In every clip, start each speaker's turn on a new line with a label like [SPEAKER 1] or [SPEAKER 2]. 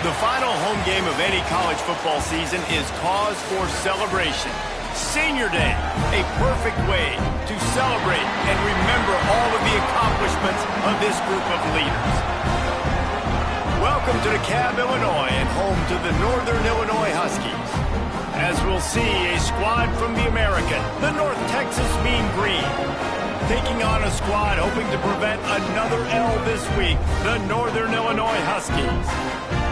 [SPEAKER 1] The final home game of any college football season is cause for celebration. Senior Day, a perfect way to celebrate and remember all of the accomplishments of this group of leaders. Welcome to DeKalb, Illinois, and home to the Northern Illinois Huskies. As we'll see, a squad from the American, the North Texas Mean Green, taking on a squad hoping to prevent another L this week, the Northern Illinois Huskies.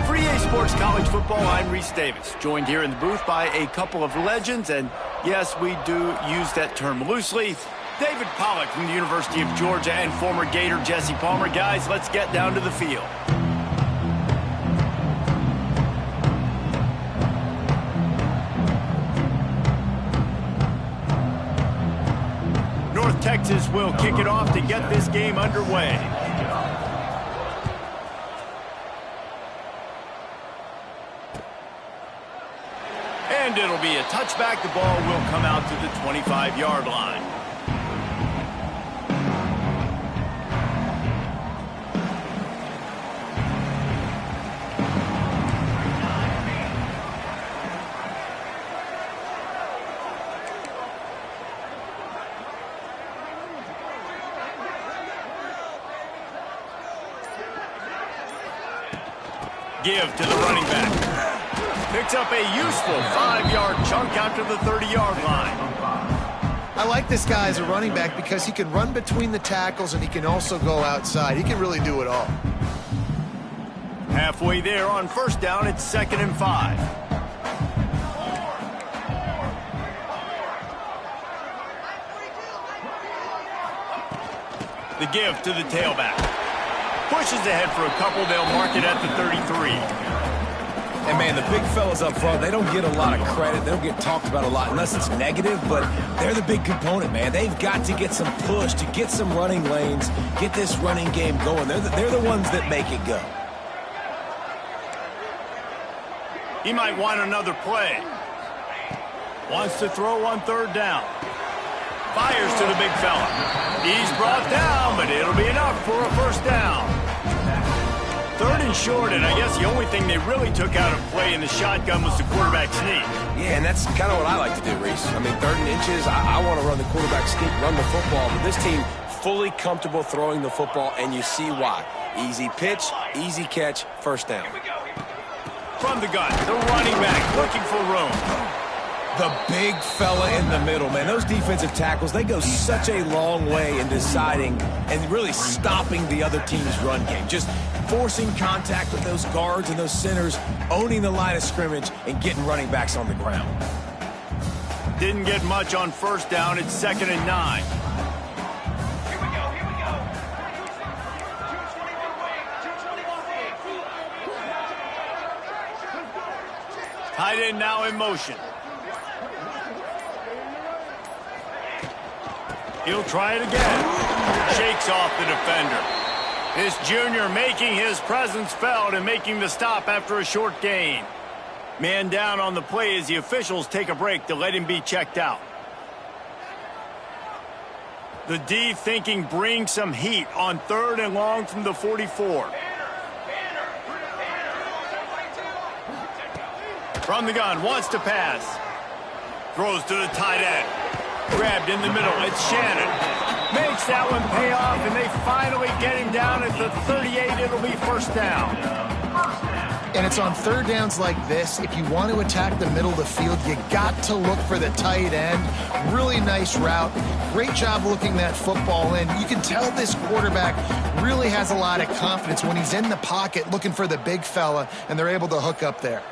[SPEAKER 1] For EA Sports College Football, I'm Reese Davis, joined here in the booth by a couple of legends, and yes, we do use that term loosely. David Pollack from the University of Georgia and former Gator Jesse Palmer. Guys, let's get down to the field. North Texas will kick it off to get this game underway. And it'll be a touchback. The ball will come out to the 25-yard line. Give to the running back. Picks up a useful 5-yard chunk out to the 30-yard line.
[SPEAKER 2] I like this guy as a running back because he can run between the tackles and he can also go outside. He can really do it all.
[SPEAKER 1] Halfway there on first down, it's 2nd and 5. The give to the tailback. Pushes ahead for a couple. They'll mark it at the 33.
[SPEAKER 3] And, man, the big fellas up front, they don't get a lot of credit. They don't get talked about a lot unless it's negative, but they're the big component, man. They've got to get some push, to get some running lanes, get this running game going. They're the ones that make it go.
[SPEAKER 1] He might want another play. Wants to throw on 3rd down. Fires to the big fella. He's brought down, but it'll be enough for a first down. 3rd and short, and I guess the only thing they really took out of play in the shotgun was the quarterback sneak.
[SPEAKER 3] Yeah, and that's kind of what I like to do, Reese. I mean, 3rd and inches, I want to run the quarterback sneak, run the football, but this team fully comfortable throwing the football, and you see why. Easy pitch, easy catch, first down.
[SPEAKER 1] From the gun, the running back looking for room.
[SPEAKER 3] The big fella in the middle, man. Those defensive tackles, they go such a long way in deciding and really stopping the other team's run game. Just forcing contact with those guards and those centers, owning the line of scrimmage, and getting running backs on the ground.
[SPEAKER 1] Didn't get much on first down. It's 2nd and 9. Tight end now in motion. He'll try it again. Shakes off the defender. This junior making his presence felt and making the stop after a short gain. Man down on the play as the officials take a break to let him be checked out. The D thinking bring some heat on 3rd and long from the 44. From the gun, wants to pass. Throws to the tight end. Grabbed in the middle, it's Shannon. Makes that one pay off, and they finally get him down at the 38. It'll be first down.
[SPEAKER 2] And it's on 3rd downs like this. If you want to attack the middle of the field, you got to look for the tight end. Really nice route. Great job looking that football in. You can tell this quarterback really has a lot of confidence when he's in the pocket looking for the big fella, and they're able to hook up there.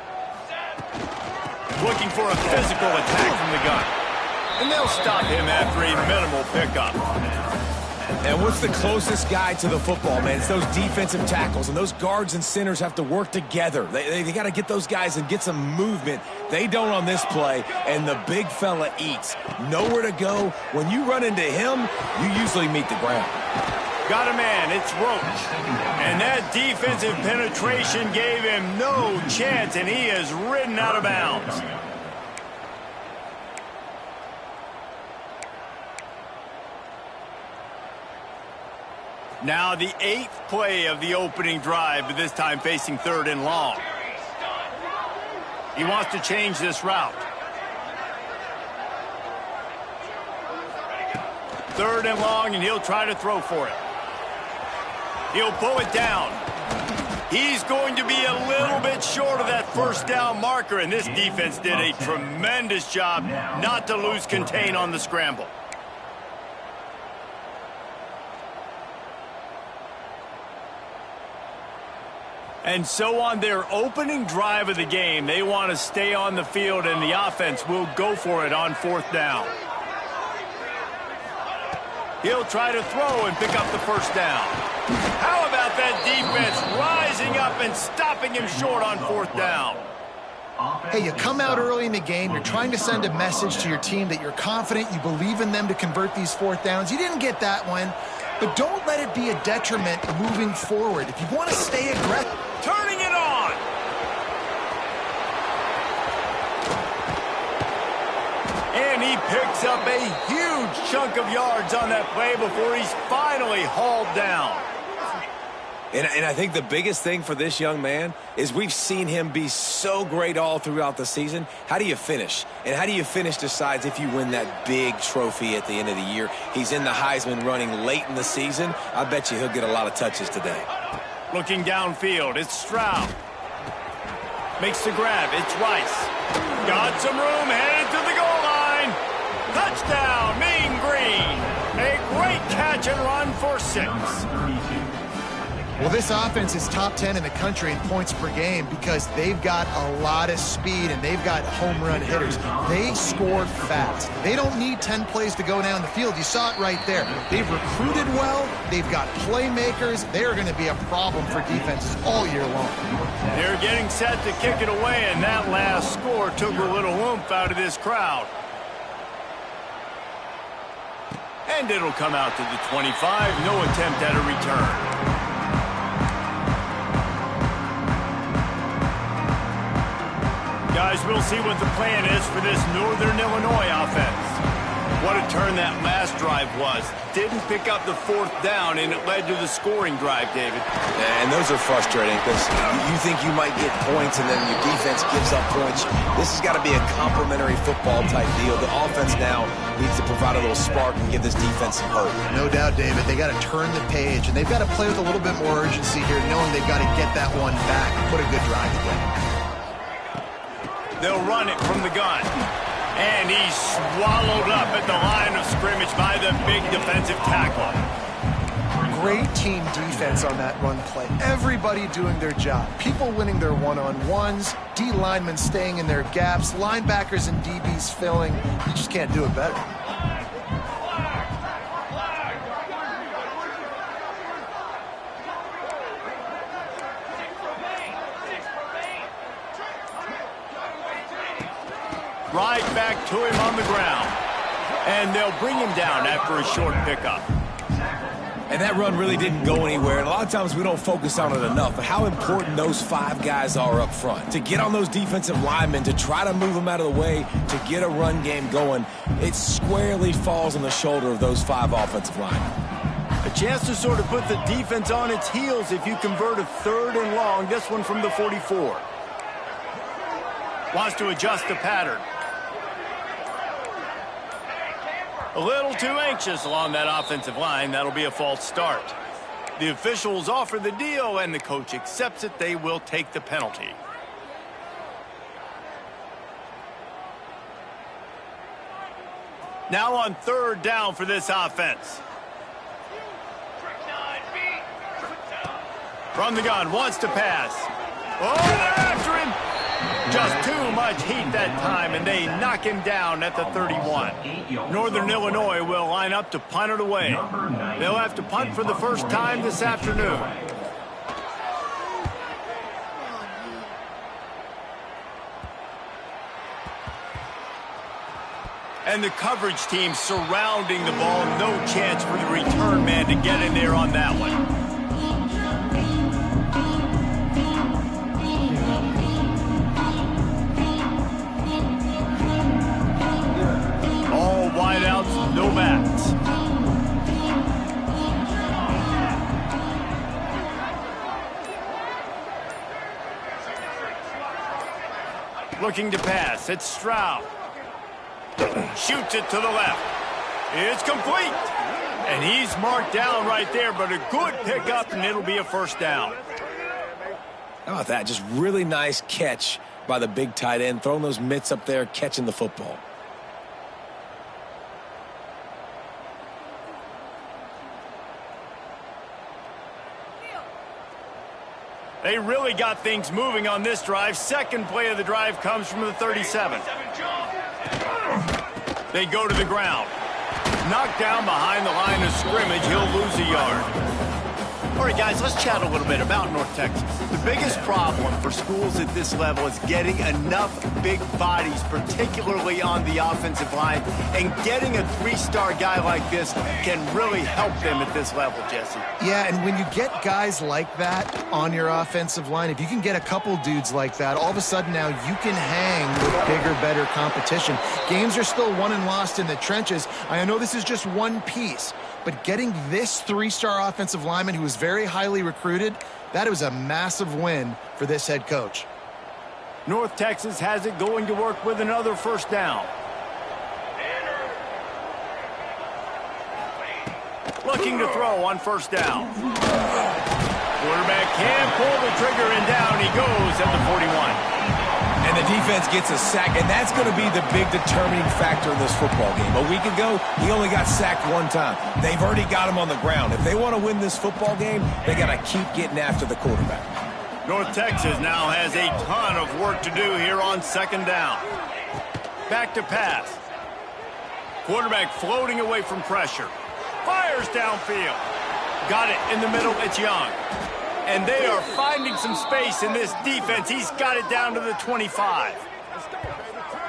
[SPEAKER 1] Looking for a physical attack from the gun. And they'll stop him after a minimal pickup.
[SPEAKER 3] And what's the closest guy to the football, man? It's those defensive tackles, and those guards and centers have to work together. They got to get those guys and get some movement. They don't on this play, and the big fella eats. Nowhere to go. When you run into him, you usually meet the ground.
[SPEAKER 1] Got a man, it's Roach. And that defensive penetration gave him no chance, and he is ridden out of bounds. Now the 8th play of the opening drive, but this time facing 3rd and long. He wants to change this route. Third and long, and he'll try to throw for it. He'll pull it down. He's going to be a little bit short of that first down marker, and this defense did a tremendous job not to lose contain on the scramble. And so on their opening drive of the game, they want to stay on the field, and the offense will go for it on fourth down. He'll try to throw and pick up the first down. How about that defense rising up and stopping him short on fourth down?
[SPEAKER 2] Hey, you come out early in the game, you're trying to send a message to your team that you're confident, you believe in them to convert these fourth downs. You didn't get that one, but don't let it be a detriment moving forward. If you want to stay aggressive.
[SPEAKER 1] Turning it on. And he picks up a huge chunk of yards on that play before he's finally hauled down.
[SPEAKER 3] And I think the biggest thing for this young man is we've seen him be so great all throughout the season. How do you finish? And how do you finish decides if you win that big trophy at the end of the year. He's in the Heisman running late in the season. I bet you he'll get a lot of touches today.
[SPEAKER 1] Looking downfield, it's Stroud. Makes the grab, it's Rice. Got some room, headed to the goal line. Touchdown, Mean Green. A great catch and run for 6.
[SPEAKER 2] Well, this offense is top 10 in the country in points per game because they've got a lot of speed and they've got home run hitters. They score fast. They don't need 10 plays to go down the field. You saw it right there. They've recruited well. They've got playmakers. They're going to be a problem for defenses all year long.
[SPEAKER 1] They're getting set to kick it away, and that last score took a little oomph out of this crowd. And it'll come out to the 25. No attempt at a return. Guys, we'll see what the plan is for this Northern Illinois offense. What a turn that last drive was. Didn't pick up the fourth down, and it led to the scoring drive, David.
[SPEAKER 3] And those are frustrating because you think you might get points, and then your defense gives up points. This has got to be a complementary football-type deal. The offense now needs to provide a little spark and give this defense some hope.
[SPEAKER 2] No doubt, David. They got to turn the page, and they've got to play with a little bit more urgency here, knowing they've got to get that one back and put a good drive together.
[SPEAKER 1] They'll run it from the gun. And he's swallowed up at the line of scrimmage by the big defensive tackle.
[SPEAKER 2] Great team defense on that run play. Everybody doing their job. People winning their one-on-ones. D linemen staying in their gaps. Linebackers and DBs filling. You just can't do it better.
[SPEAKER 1] Right back to him on the ground. And they'll bring him down after a short pickup.
[SPEAKER 3] And that run really didn't go anywhere. And a lot of times we don't focus on it enough. But how important those 5 guys are up front. To get on those defensive linemen, to try to move them out of the way, to get a run game going, it squarely falls on the shoulder of those 5 offensive linemen.
[SPEAKER 1] A chance to sort of put the defense on its heels if you convert a 3rd and long. This one from the 44. Wants to adjust the pattern. A little too anxious along that offensive line. That'll be a false start. The officials offer the deal, and the coach accepts it. They will take the penalty. Now on 3rd down for this offense. From the gun, wants to pass. Oh, they're after him. Just too much heat that time, and they knock him down at the 31. Northern Illinois will line up to punt it away. They'll have to punt for the first time this afternoon. And the coverage team surrounding the ball. No chance for the return man to get in there on that one. Wideouts, no backs. Looking to pass. It's Stroud. Shoots it to the left. It's complete. And he's marked down right there, but a good pickup, and it'll be a first down.
[SPEAKER 3] How about that? Just really nice catch by the big tight end, throwing those mitts up there, catching the football.
[SPEAKER 1] They really got things moving on this drive. Second play of the drive comes from the 37. They go to the ground. Knocked down behind the line of scrimmage. He'll lose a yard. All right, guys, let's chat a little bit about North Texas. The biggest problem for schools at this level is getting enough big bodies, particularly on the offensive line, and getting a three-star guy like this can really help them at this level, Jesse.
[SPEAKER 2] Yeah, and when you get guys like that on your offensive line, if you can get a couple dudes like that, all of a sudden now you can hang with bigger, better competition. Games are still won and lost in the trenches. I know this is just one piece, but getting this three-star offensive lineman who was very highly recruited, that was a massive win for this head coach.
[SPEAKER 1] North Texas has it going to work with another first down. Looking to throw on first down. Quarterback can pull the trigger, and down he goes at the 41.
[SPEAKER 3] And the defense gets a sack, and that's going to be the big determining factor in this football game. A week ago, he only got sacked one time. They've already got him on the ground. If they want to win this football game, they got to keep getting after the quarterback.
[SPEAKER 1] North Texas now has a ton of work to do here on second down. Back to pass. Quarterback floating away from pressure. Fires downfield. Got it in the middle. It's Young. And they are finding some space in this defense. He's got it down to the 25.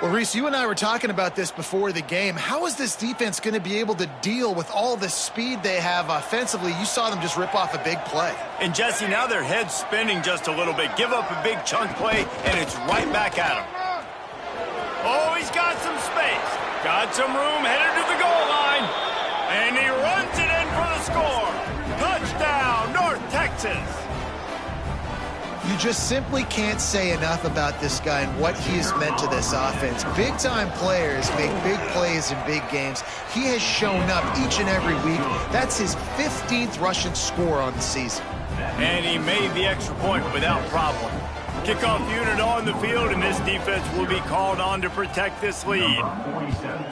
[SPEAKER 2] Well, Reese, you and I were talking about this before the game. How is this defense going to be able to deal with all the speed they have offensively? You saw them just rip off a big play.
[SPEAKER 1] And, Jesse, now their head's spinning just a little bit. Give up a big chunk play, and it's right back at him. Oh, he's got some space. Got some room, headed to the goal line. And he runs it in for the score. Touchdown, North Texas.
[SPEAKER 2] You just simply can't say enough about this guy and what he has meant to this offense. Big-time players make big plays in big games. He has shown up each and every week. That's his 15th rushing score on the season.
[SPEAKER 1] And he made the extra point without problem. Kickoff unit on the field, and this defense will be called on to protect this lead.
[SPEAKER 4] Number 47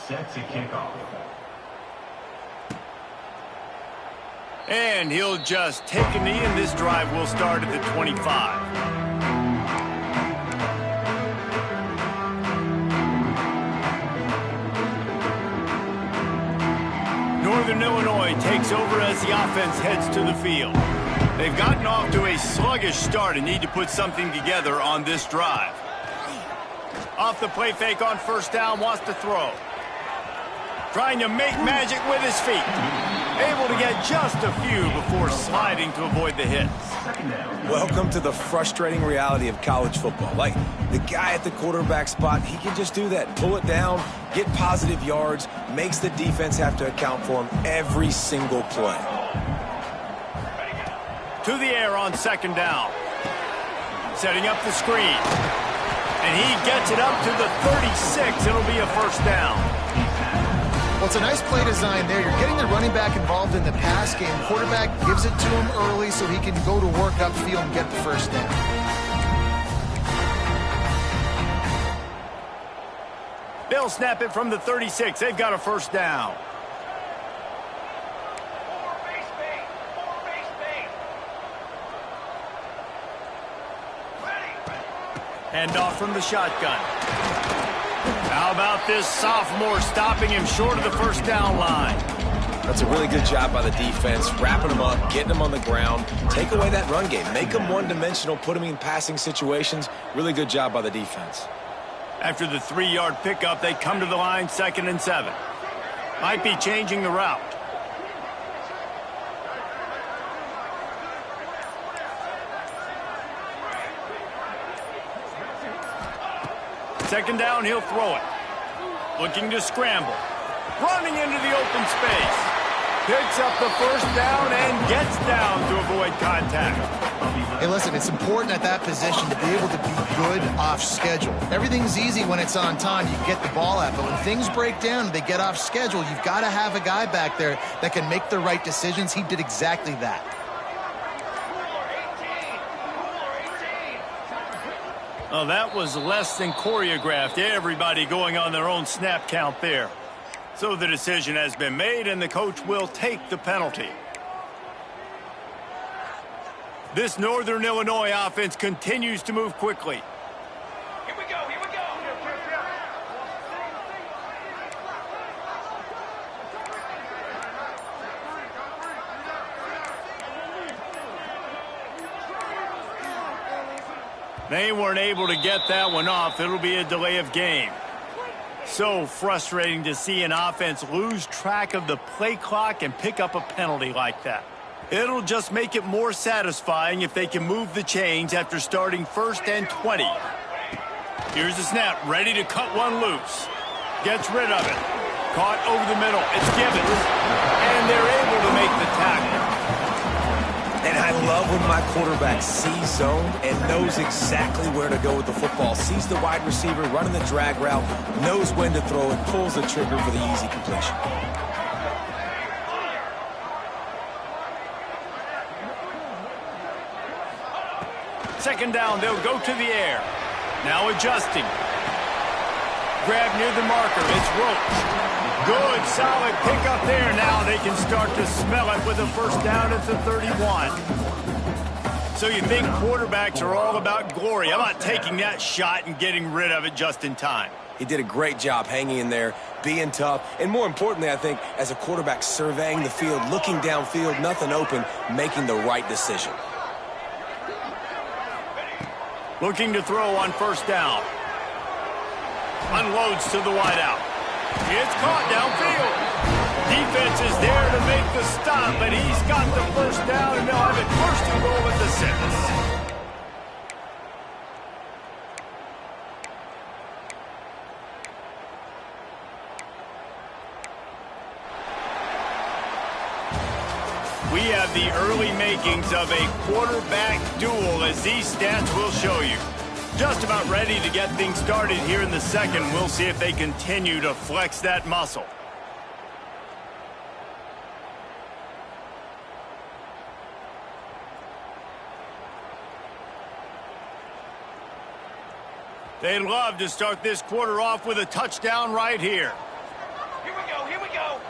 [SPEAKER 4] set to kickoff.
[SPEAKER 1] And he'll just take a knee, and this drive will start at the 25. Northern Illinois takes over as the offense heads to the field. They've gotten off to a sluggish start and need to put something together on this drive. Off the play fake on first down, wants to throw. Trying to make magic with his feet. Able to get just a few before sliding to avoid the hits.
[SPEAKER 3] Welcome to the frustrating reality of college football. Like, the guy at the quarterback spot, he can just do that. Pull it down, get positive yards, makes the defense have to account for him every single play.
[SPEAKER 1] To the air on second down. Setting up the screen. And he gets it up to the 36. It'll be a first down.
[SPEAKER 2] Well, it's a nice play design there. You're getting the running back involved in the pass game. Quarterback gives it to him early so he can go to work upfield and get the first down.
[SPEAKER 1] They'll snap it from the 36. They've got a first down. Hand off from the shotgun. How about this sophomore stopping him short of the first down line?
[SPEAKER 3] That's a really good job by the defense, wrapping them up, getting them on the ground, take away that run game, make them one-dimensional, put them in passing situations. Really good job by the defense.
[SPEAKER 1] After the 3-yard pickup, they come to the line, 2nd and 7. Might be changing the route. Second down, he'll throw it. Looking to scramble. Running into the open space. Picks up the first down and gets down to avoid contact.
[SPEAKER 2] Hey, listen, it's important at that position to be able to be good off schedule. Everything's easy when it's on time. You get the ball out. But when things break down and they get off schedule, you've got to have a guy back there that can make the right decisions. He did exactly that.
[SPEAKER 1] Oh, that was less than choreographed. Everybody going on their own snap count there. So the decision has been made, and the coach will take the penalty. This Northern Illinois offense continues to move quickly.
[SPEAKER 5] Here we go, here we go.
[SPEAKER 1] They weren't able to get that one off. It'll be a delay of game. So frustrating to see an offense lose track of the play clock and pick up a penalty like that. It'll just make it more satisfying if they can move the chains after starting 1st and 20. Here's the snap, ready to cut one loose. Gets rid of it. Caught over the middle. It's Gibbons. And they're able to make the tackle.
[SPEAKER 3] And I love when my quarterback sees zone and knows exactly where to go with the football. Sees the wide receiver running the drag route, knows when to throw it, pulls the trigger for the easy completion.
[SPEAKER 1] Second down, they'll go to the air. Now adjusting. Grab near the marker. It's Roach. Good, solid pickup there. Now they can start to smell it with a first down at the 31. So you think quarterbacks are all about glory. How about taking that shot and getting rid of it just in time?
[SPEAKER 3] He did a great job hanging in there, being tough, and more importantly, I think, as a quarterback, surveying the field, looking downfield, nothing open, making the right decision.
[SPEAKER 1] Looking to throw on first down. Unloads to the wideout. It's caught downfield. Defense is there to make the stop, but he's got the first down, and they'll have it 1st and goal at the 6. We have the early makings of a quarterback duel, as these stats will show you. Just about ready to get things started here in the second. We'll see if they continue to flex that muscle. They'd love to start this quarter off with a touchdown right here.
[SPEAKER 5] Here we go, here we go.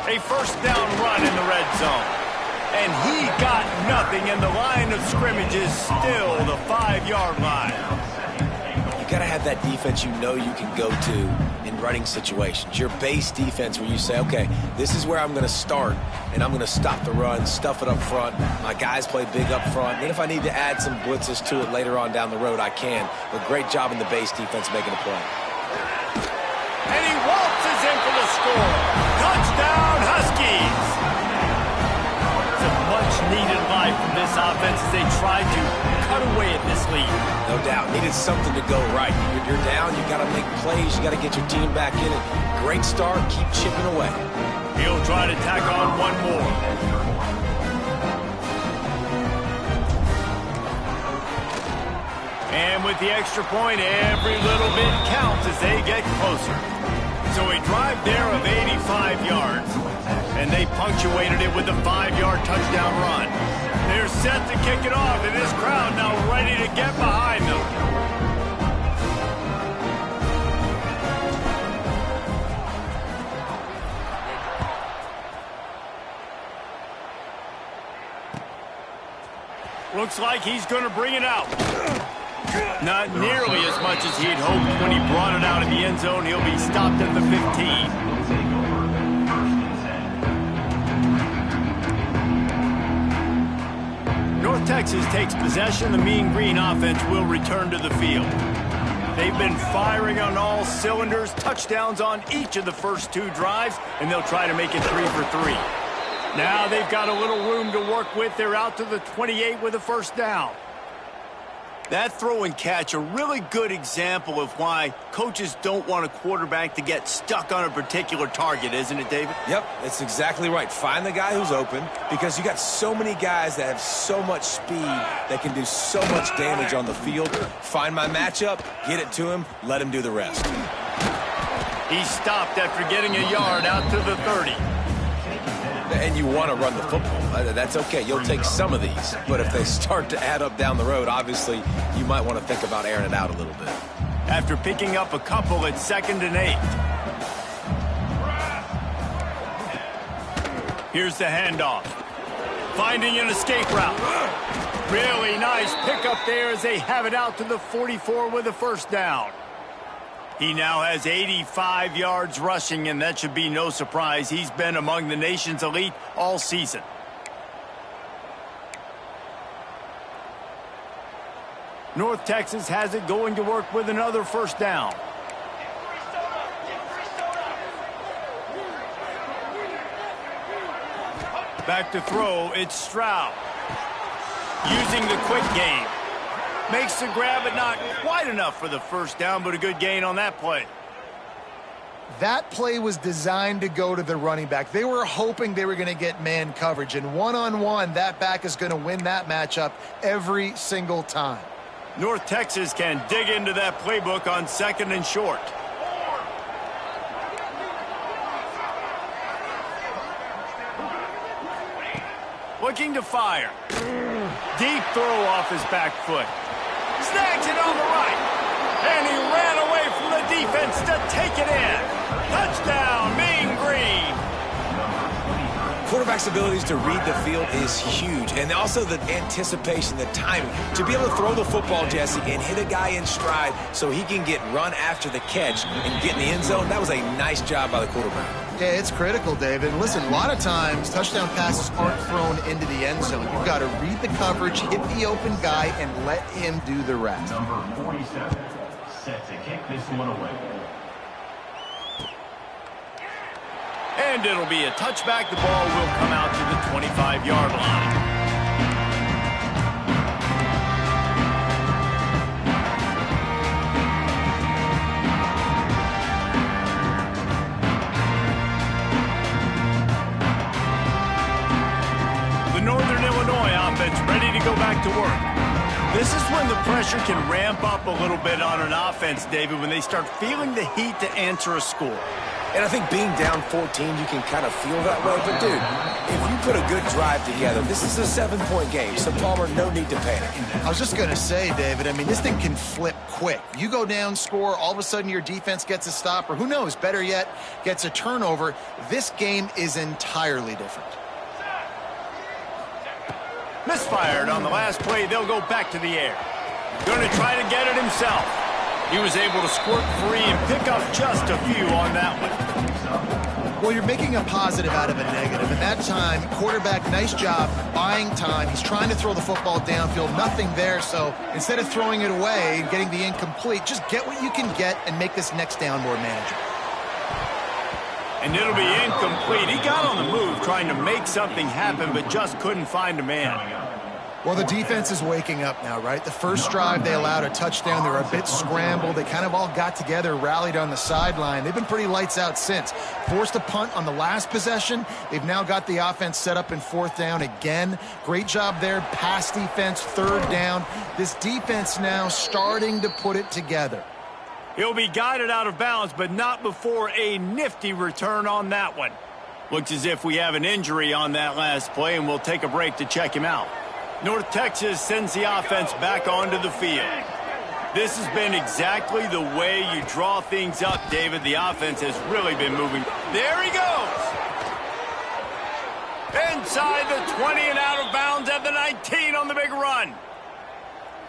[SPEAKER 1] A first down run in the red zone. And he got nothing, and the line of scrimmage is still the 5-yard line.
[SPEAKER 3] You got to have that defense you know you can go to in running situations. Your base defense where you say, okay, this is where I'm going to start, and I'm going to stop the run, stuff it up front. My guys play big up front. And if I need to add some blitzes to it later on down the road, I can. But great job in the base defense making a play.
[SPEAKER 1] And he waltzes in for the score. Touchdown, Huskies! It's a much-needed life from this offense as they try to cut away at this lead.
[SPEAKER 3] No doubt. Needed something to go right. You're down. You got to make plays. You got to get your team back in it. Great start. Keep chipping away.
[SPEAKER 1] He'll try to tack on one more. And with the extra point, every little bit counts as they get closer. So a drive there of 85 yards. And they punctuated it with a 5-yard touchdown run. They're set to kick it off, and this crowd now ready to get behind them. Looks like he's going to bring it out. Not nearly as much as he'd hoped when he brought it out in the end zone. He'll be stopped at the 15. North Texas takes possession. The Mean Green offense will return to the field. They've been firing on all cylinders, touchdowns on each of the first 2 drives, and they'll try to make it 3 for 3. Now they've got a little room to work with. They're out to the 28 with a first down. That throw and catch, a really good example of why coaches don't want a quarterback to get stuck on a particular target, isn't it, David?
[SPEAKER 3] Yep, that's exactly right. Find the guy who's open, because you got so many guys that have so much speed that can do so much damage on the field. Find my matchup, get it to him, let him do the rest.
[SPEAKER 1] He stopped after getting a yard out to the 30.
[SPEAKER 3] And you want to run the football. That's okay. You'll take some of these. But if they start to add up down the road, obviously, you might want to think about airing it out a little bit.
[SPEAKER 1] After picking up a couple at 2nd and 8. Here's the handoff. Finding an escape route. Really nice pickup there as they have it out to the 44 with a first down. He now has 85 yards rushing, and that should be no surprise. He's been among the nation's elite all season. North Texas has it going to work with another first down. Back to throw, it's Stroud. Using the quick game. Makes the grab, but not quite enough for the first down, but a good gain on that play.
[SPEAKER 2] That play was designed to go to the running back. They were hoping they were going to get man coverage, and one-on-one, that back is going to win that matchup every single time.
[SPEAKER 1] North Texas can dig into that playbook on 2nd and short. Looking to fire. Deep throw off his back foot. Snags it on the right. And he ran away from the defense to take it in. Touchdown, Mean Green.
[SPEAKER 3] Quarterback's abilities to read the field is huge. And also the anticipation, the timing. To be able to throw the football, Jesse, and hit a guy in stride so he can get run after the catch and get in the end zone, that was a nice job by the quarterback.
[SPEAKER 2] Yeah, it's critical, David. Listen, a lot of times touchdown passes aren't thrown into the end zone. You've got to read the coverage, hit the open guy, and let him do the rest.
[SPEAKER 4] Number 47, set to kick this one away.
[SPEAKER 1] And it'll be a touchback. The ball will come out to the 25-yard line. The Northern Illinois offense ready to go back to work. This is when the pressure can ramp up a little bit on an offense, David, when they start feeling the heat to answer a score.
[SPEAKER 3] And I think being down 14, you can kind of feel that way. But, dude, if you put a good drive together, this is a 7-point game. So, Palmer, no need to panic.
[SPEAKER 2] I was just going to say, David, I mean, this thing can flip quick. You go down, score, all of a sudden your defense gets a stop, or who knows, better yet, gets a turnover. This game is entirely different.
[SPEAKER 1] Misfired on the last play. They'll go back to the air. Going to try to get it himself. He was able to squirt free and pick up just a few on that one.
[SPEAKER 2] Well, you're making a positive out of a negative. And that time, quarterback, nice job buying time. He's trying to throw the football downfield. Nothing there. So instead of throwing it away and getting the incomplete, just get what you can get and make this next down more manageable.
[SPEAKER 1] And it'll be incomplete. He got on the move trying to make something happen, but just couldn't find a man.
[SPEAKER 2] Well, the defense is waking up now, right? The first drive, they allowed a touchdown. They were a bit scrambled. They kind of all got together, rallied on the sideline. They've been pretty lights out since. Forced a punt on the last possession. They've now got the offense set up in 4th down again. Great job there. Pass defense, 3rd down. This defense now starting to put it together.
[SPEAKER 1] He'll be guided out of bounds, but not before a nifty return on that one. Looks as if we have an injury on that last play, and we'll take a break to check him out. North Texas sends the offense back onto the field. This has been exactly the way you draw things up, David. The offense has really been moving. There he goes. Inside the 20 and out of bounds at the 19 on the big run.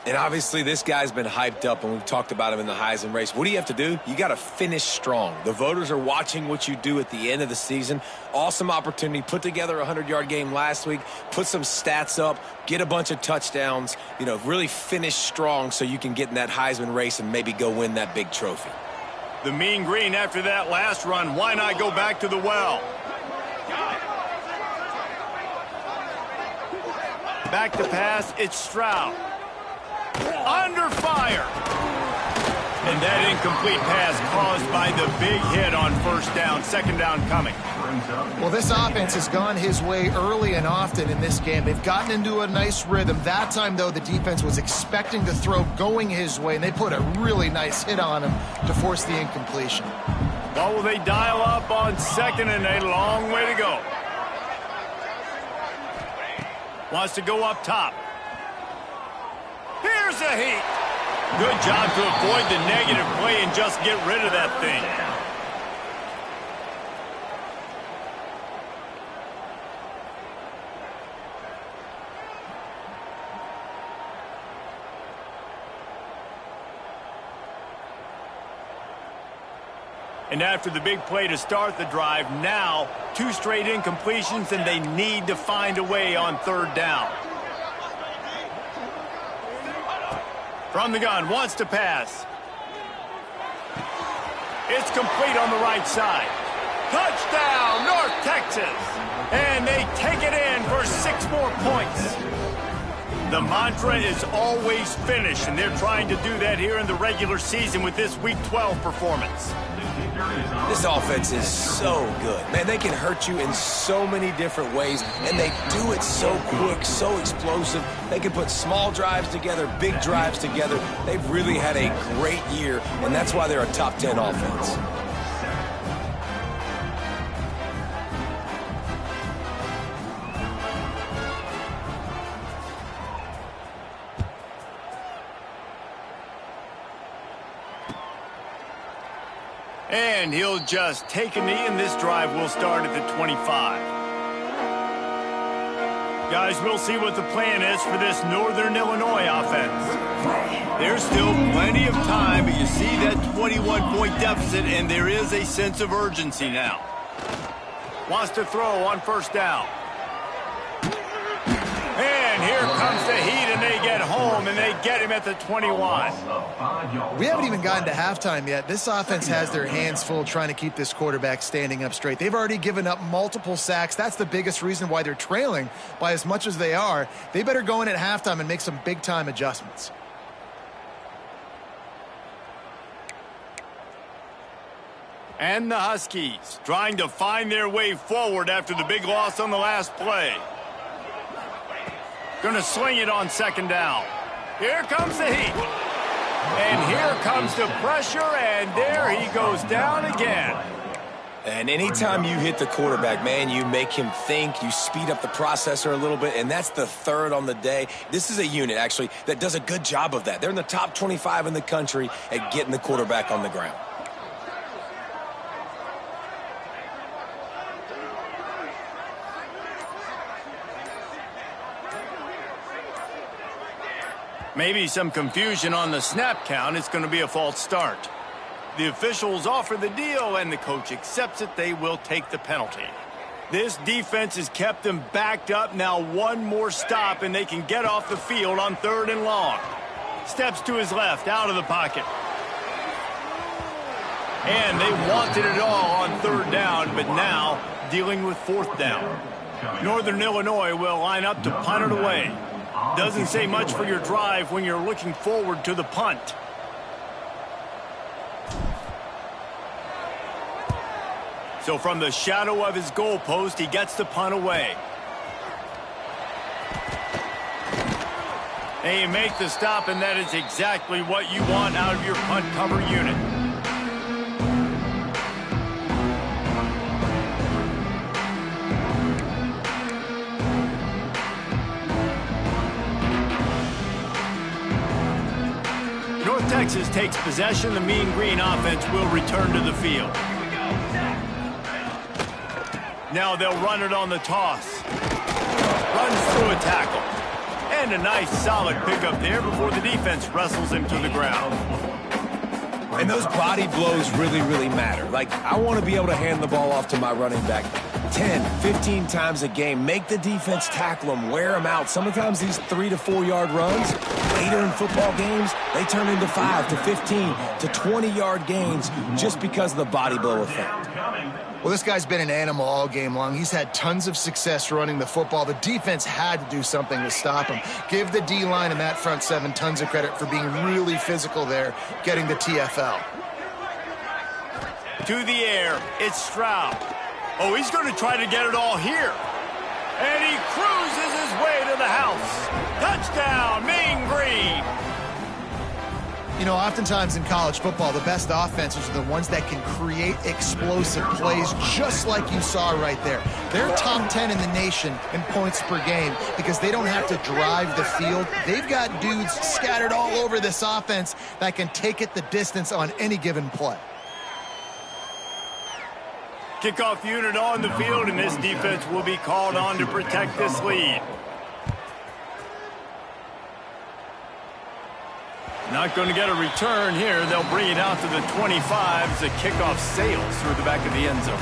[SPEAKER 3] And obviously this guy's been hyped up, and we've talked about him in the Heisman race. What do you have to do? You got to finish strong. The voters are watching what you do at the end of the season. Awesome opportunity. Put together a 100-yard game last week. Put some stats up. Get a bunch of touchdowns. You know, really finish strong so you can get in that Heisman race and maybe go win that big trophy.
[SPEAKER 1] The Mean Green after that last run. Why not go back to the well? Back to pass. It's Stroud. under fire. And that incomplete pass caused by the big hit on first down. Second down coming.
[SPEAKER 2] Well, this offense has gone his way early and often in this game. They've gotten into a nice rhythm. That time, though, the defense was expecting to throw going his way, and they put a really nice hit on him to force the incompletion.
[SPEAKER 1] Well, will they dial up on second and a long way to go? Wants to go up top. Here's a heat. Good job to avoid the negative play and just get rid of that thing. And after the big play to start the drive, now 2 straight incompletions, and they need to find a way on third down. From the gun, wants to pass. It's complete on the right side. Touchdown, North Texas! And they take it in for 6 more points. The mantra is always finish, and they're trying to do that here in the regular season with this Week 12 performance.
[SPEAKER 3] This offense is so good. Man, they can hurt you in so many different ways, and they do it so quick, so explosive. They can put small drives together, big drives together. They've really had a great year, and that's why they're a top 10 offense.
[SPEAKER 1] And he'll just take a knee, and this drive will start at the 25. Guys, we'll see what the plan is for this Northern Illinois offense. There's still plenty of time, but you see that 21-point deficit, and there is a sense of urgency now. Wants to throw on first down. And here comes the heat, and they get home, and they get him at the 21.
[SPEAKER 2] We haven't even gotten to halftime yet. This offense has their hands full trying to keep this quarterback standing up straight. They've already given up multiple sacks. That's the biggest reason why they're trailing by as much as they are. They better go in at halftime and make some big-time adjustments.
[SPEAKER 1] And the Huskies trying to find their way forward after the big loss on the last play. Going to sling it on second down. Here comes the heat. And here comes the pressure, and there he goes down again.
[SPEAKER 3] And anytime you hit the quarterback, man, you make him think, you speed up the processor a little bit, and that's the third on the day. This is a unit, actually, that does a good job of that. They're in the top 25 in the country at getting the quarterback on the ground.
[SPEAKER 1] Maybe some confusion on the snap count. It's going to be a false start. The officials offer the deal, and the coach accepts it. They will take the penalty. This defense has kept them backed up. Now one more stop, and they can get off the field on third and long. Steps to his left, out of the pocket. And they wanted it all on third down, but now dealing with fourth down. Northern Illinois will line up to punt it away. Doesn't say much for your drive when you're looking forward to the punt. So from the shadow of his goalpost, he gets the punt away. And you make the stop, and that is exactly what you want out of your punt cover unit. Texas takes possession. The Mean Green offense will return to the field. Now they'll run it on the toss. Runs through a tackle. And a nice solid pickup there before the defense wrestles him to the ground.
[SPEAKER 3] And those body blows really, really matter. Like, I want to be able to hand the ball off to my running back 10, 15 times a game. Make the defense tackle them, wear them out. Sometimes these 3 to 4 yard runs, later in football games, they turn into 5 to 15 to 20-yard gains just because of the body blow effect.
[SPEAKER 2] Well, this guy's been an animal all game long. He's had tons of success running the football. The defense had to do something to stop him. Give the D-line and that front seven tons of credit for being really physical there, getting the TFL.
[SPEAKER 1] To the air, it's Stroud. Oh, he's going to try to get it all here. And he cruises his way to the house. Touchdown, Mean Green.
[SPEAKER 2] You know, oftentimes in college football, the best offenses are the ones that can create explosive plays, just like you saw right there. They're top 10 in the nation in points per game because they don't have to drive the field. They've got dudes scattered all over this offense that can take it the distance on any given play.
[SPEAKER 1] Kickoff unit on the field, and this defense will be called on to protect this lead. Not going to get a return here. They'll bring it out to the 25 as the kickoff sails through the back of the end zone.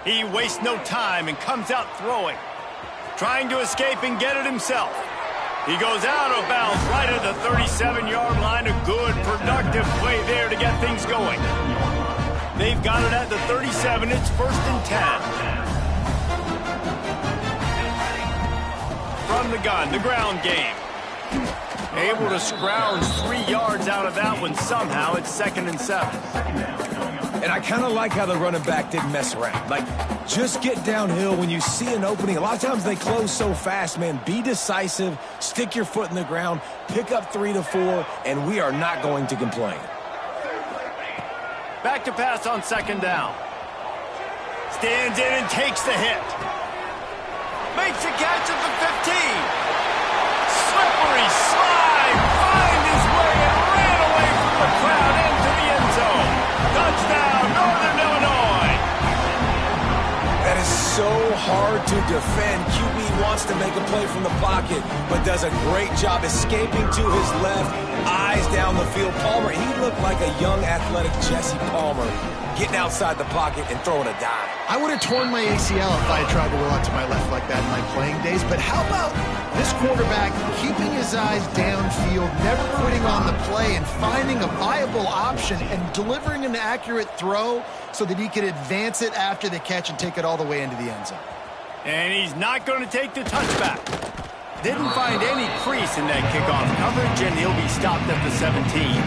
[SPEAKER 1] He wastes no time and comes out throwing. Trying to escape and get it himself. He goes out of bounds right at the 37-yard line. A good, productive play there to get things going. They've got it at the 37. It's 1st and 10. From the gun, the ground game. Able to scrounge 3 yards out of that one somehow. It's 2nd and 7.
[SPEAKER 3] And I kind of like how the running back didn't mess around. Like, just get downhill when you see an opening. A lot of times they close so fast, man. Be decisive, stick your foot in the ground, pick up 3 to 4, and we are not going to complain.
[SPEAKER 1] Back to pass on 2nd down. Stands in and takes the hit. Makes a catch at the 15. Slippery slide. Find his way and ran away from the crowd into the end zone. Touchdown, Northern Illinois.
[SPEAKER 3] That is so hard to defend. QB wants to make a play from the pocket, but does a great job escaping to his left. Eyes down the field. Palmer, he looked like a young athletic Jesse Palmer, getting outside the pocket and throwing a dime.
[SPEAKER 2] I would have torn my ACL if I had tried to roll out to my left like that in my playing days. But how about this quarterback keeping his eyes downfield, never quitting on the play, and finding a viable option and delivering an accurate throw so that he could advance it after the catch and take it all the way into the end zone.
[SPEAKER 1] And he's not going to take the touchback. Didn't find any crease in that kickoff coverage, and he'll be stopped at the 17.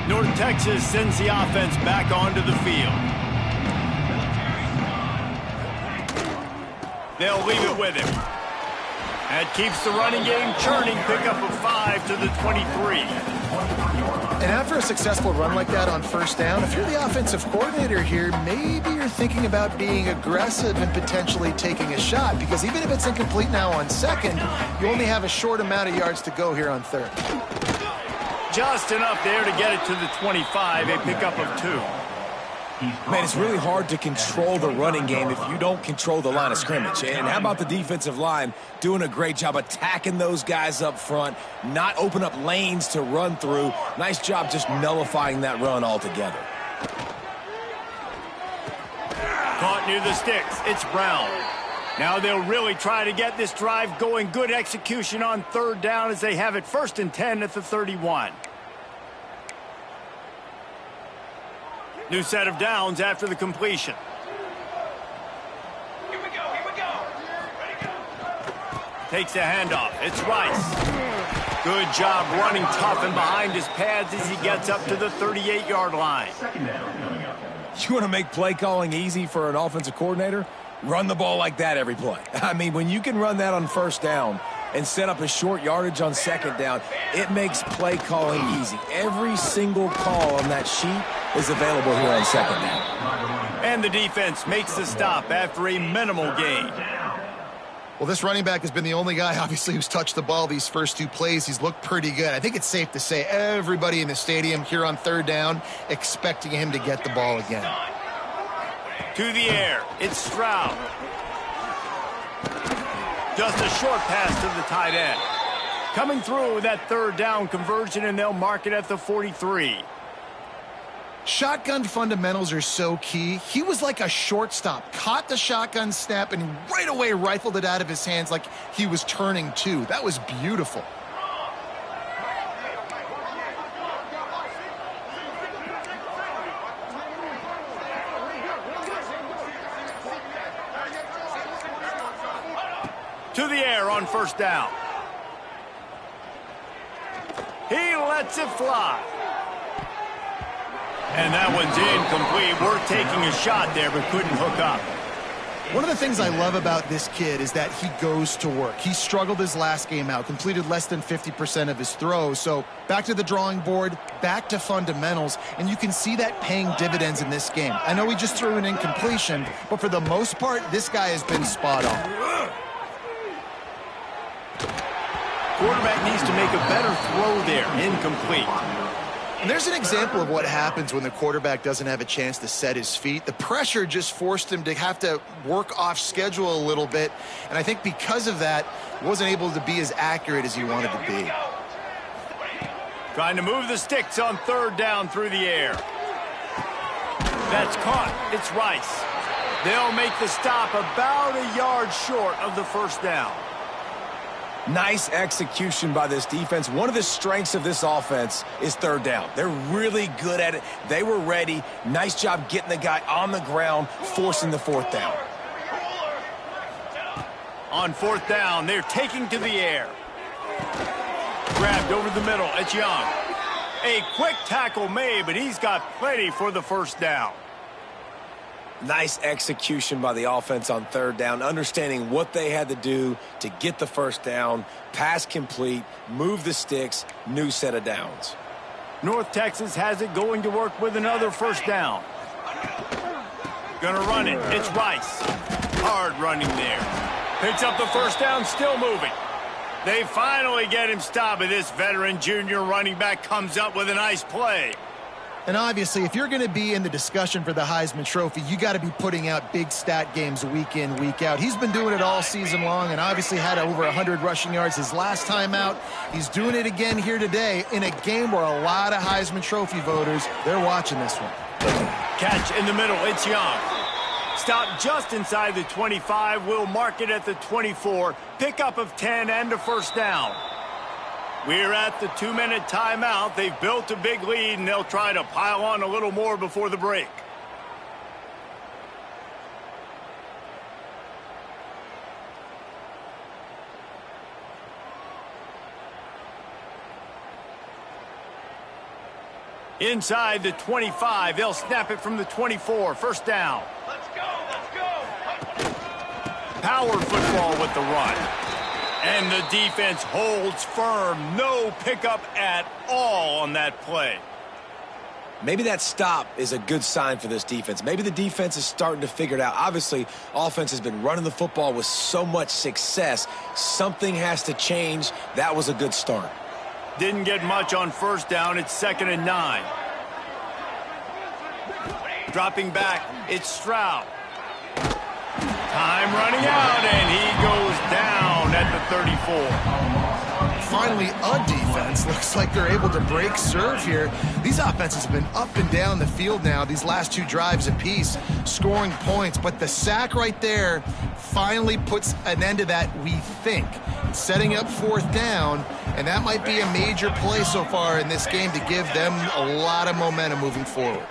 [SPEAKER 1] North Texas sends the offense back onto the field. They'll leave it with him. That keeps the running game churning. Pickup of 5 to the 23.
[SPEAKER 2] And after a successful run like that on 1st down, if you're the offensive coordinator here, maybe you're thinking about being aggressive and potentially taking a shot, because even if it's incomplete now on 2nd, you only have a short amount of yards to go here on 3rd.
[SPEAKER 1] Just enough there to get it to the 25, a pickup of 2.
[SPEAKER 3] Man, it's really hard to control the running game if you don't control the line of scrimmage. And how about the defensive line doing a great job attacking those guys up front, not open up lanes to run through. Nice job just nullifying that run altogether.
[SPEAKER 1] Caught near the sticks. It's Brown. Now they'll really try to get this drive going. Good execution on 3rd down as they have it 1st and 10 at the 31. New set of downs after the completion.
[SPEAKER 5] Here we go, here we go. Ready, go.
[SPEAKER 1] Takes a handoff. It's Rice. Good job running tough and behind his pads as he gets up to the 38-yard line.
[SPEAKER 3] You want to make play calling easy for an offensive coordinator? Run the ball like that every play. I mean, when you can run that on 1st down and set up a short yardage on 2nd down, it makes play calling easy. Every single call on that sheet is available here on 2nd down.
[SPEAKER 1] And the defense makes the stop after a minimal gain.
[SPEAKER 2] Well, this running back has been the only guy, obviously, who's touched the ball these first 2 plays. He's looked pretty good. I think it's safe to say everybody in the stadium here on 3rd down expecting him to get the ball again.
[SPEAKER 1] To the air, it's Stroud. Just a short pass to the tight end. Coming through with that third down conversion, and they'll mark it at the 43.
[SPEAKER 2] Shotgun fundamentals are so key. He was like a shortstop, caught the shotgun snap, and right away rifled it out of his hands like he was turning two. That was beautiful.
[SPEAKER 1] To the air on first down. He lets it fly. And that one's incomplete. We're taking a shot there, but couldn't hook up.
[SPEAKER 2] One of the things I love about this kid is that he goes to work. He struggled his last game out, completed less than 50% of his throws. So back to the drawing board, back to fundamentals, and you can see that paying dividends in this game. I know he just threw an incompletion, but for the most part, this guy has been spot on.
[SPEAKER 1] Quarterback needs to make a better throw there. Incomplete.
[SPEAKER 2] And there's an example of what happens when the quarterback doesn't have a chance to set his feet. The pressure just forced him to have to work off schedule a little bit. And I think because of that, he wasn't able to be as accurate as he wanted to be.
[SPEAKER 1] Trying to move the sticks on third down through the air. That's caught. It's Rice. They'll make the stop about a yard short of the first down.
[SPEAKER 3] Nice execution by this defense. One of the strengths of this offense is third down. They're really good at it. They were ready. Nice job getting the guy on the ground, forcing the fourth down.
[SPEAKER 1] On fourth down, they're taking to the air. Grabbed over the middle. It's Young. A quick tackle made, but he's got plenty for the first down.
[SPEAKER 3] Nice execution by the offense on third down, understanding what they had to do to get the first down, pass complete, move the sticks, new set of downs.
[SPEAKER 1] North Texas has it going to work with another first down. Gonna run it. It's Rice. Hard running there. Picks up the first down, still moving. They finally get him stopped, and this veteran junior running back comes up with a nice play.
[SPEAKER 2] And obviously, if you're going to be in the discussion for the Heisman Trophy, you got to be putting out big stat games week in, week out. He's been doing it all season long and obviously had over 100 rushing yards his last time out. He's doing it again here today in a game where a lot of Heisman Trophy voters, they're watching this one.
[SPEAKER 1] Catch in the middle. It's Young. Stop just inside the 25. We'll mark it at the 24. Pickup of 10 and a first down. We're at the 2-minute timeout. They've built a big lead, and they'll try to pile on a little more before the break. Inside the 25, they'll snap it from the 24. First down.
[SPEAKER 5] Let's go, let's go.
[SPEAKER 1] Power football with the run. And the defense holds firm. No pickup at all on that play.
[SPEAKER 3] Maybe that stop is a good sign for this defense. Maybe the defense is starting to figure it out. Obviously, offense has been running the football with so much success. Something has to change. That was a good start.
[SPEAKER 1] Didn't get much on first down. It's 2nd and 9. Dropping back, it's Stroud. Time running out, and he goes down at the 34.
[SPEAKER 2] Finally, a defense. Looks like they're able to break serve here. These offenses have been up and down the field now, these last two drives apiece, scoring points. But the sack right there finally puts an end to that, we think. Setting up fourth down, and that might be a major play so far in this game to give them a lot of momentum moving forward.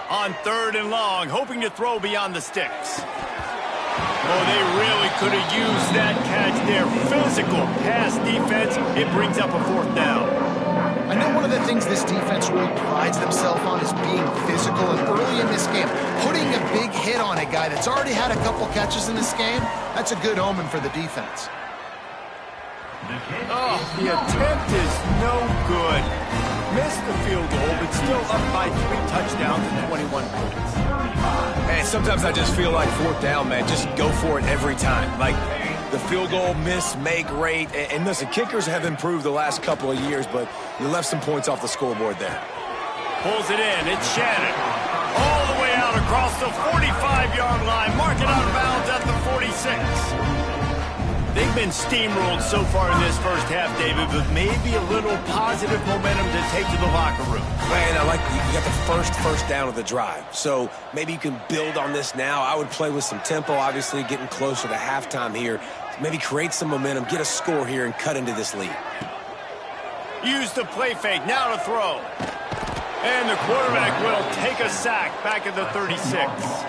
[SPEAKER 1] On 3rd and long, hoping to throw beyond the sticks. Oh, they really could have used that catch there. Physical pass defense. It brings up a fourth down.
[SPEAKER 2] I know one of the things this defense really prides themselves on is being physical, and early in this game, putting a big hit on a guy that's already had a couple catches in this game, that's a good omen for the defense.
[SPEAKER 1] Oh, the attempt is no good. Missed the field goal, but still up by 3 touchdowns and 21 points.
[SPEAKER 3] And sometimes I just feel like fourth down, man, just go for it every time. Like the field goal miss, make rate. And listen, kickers have improved the last couple of years, but you left some points off the scoreboard there.
[SPEAKER 1] Pulls it in. It's Shannon. All the way out across the 45-yard line. Mark it out of bounds at the 46. They've been steamrolled so far in this first half, David, but maybe a little positive momentum to take to the locker room.
[SPEAKER 3] Man, I like you got the first down of the drive. So maybe you can build on this now. I would play with some tempo, obviously, getting closer to halftime here. Maybe create some momentum, get a score here, and cut into this lead.
[SPEAKER 1] Use the play fake, now to throw. And the quarterback will take a sack back at the 36.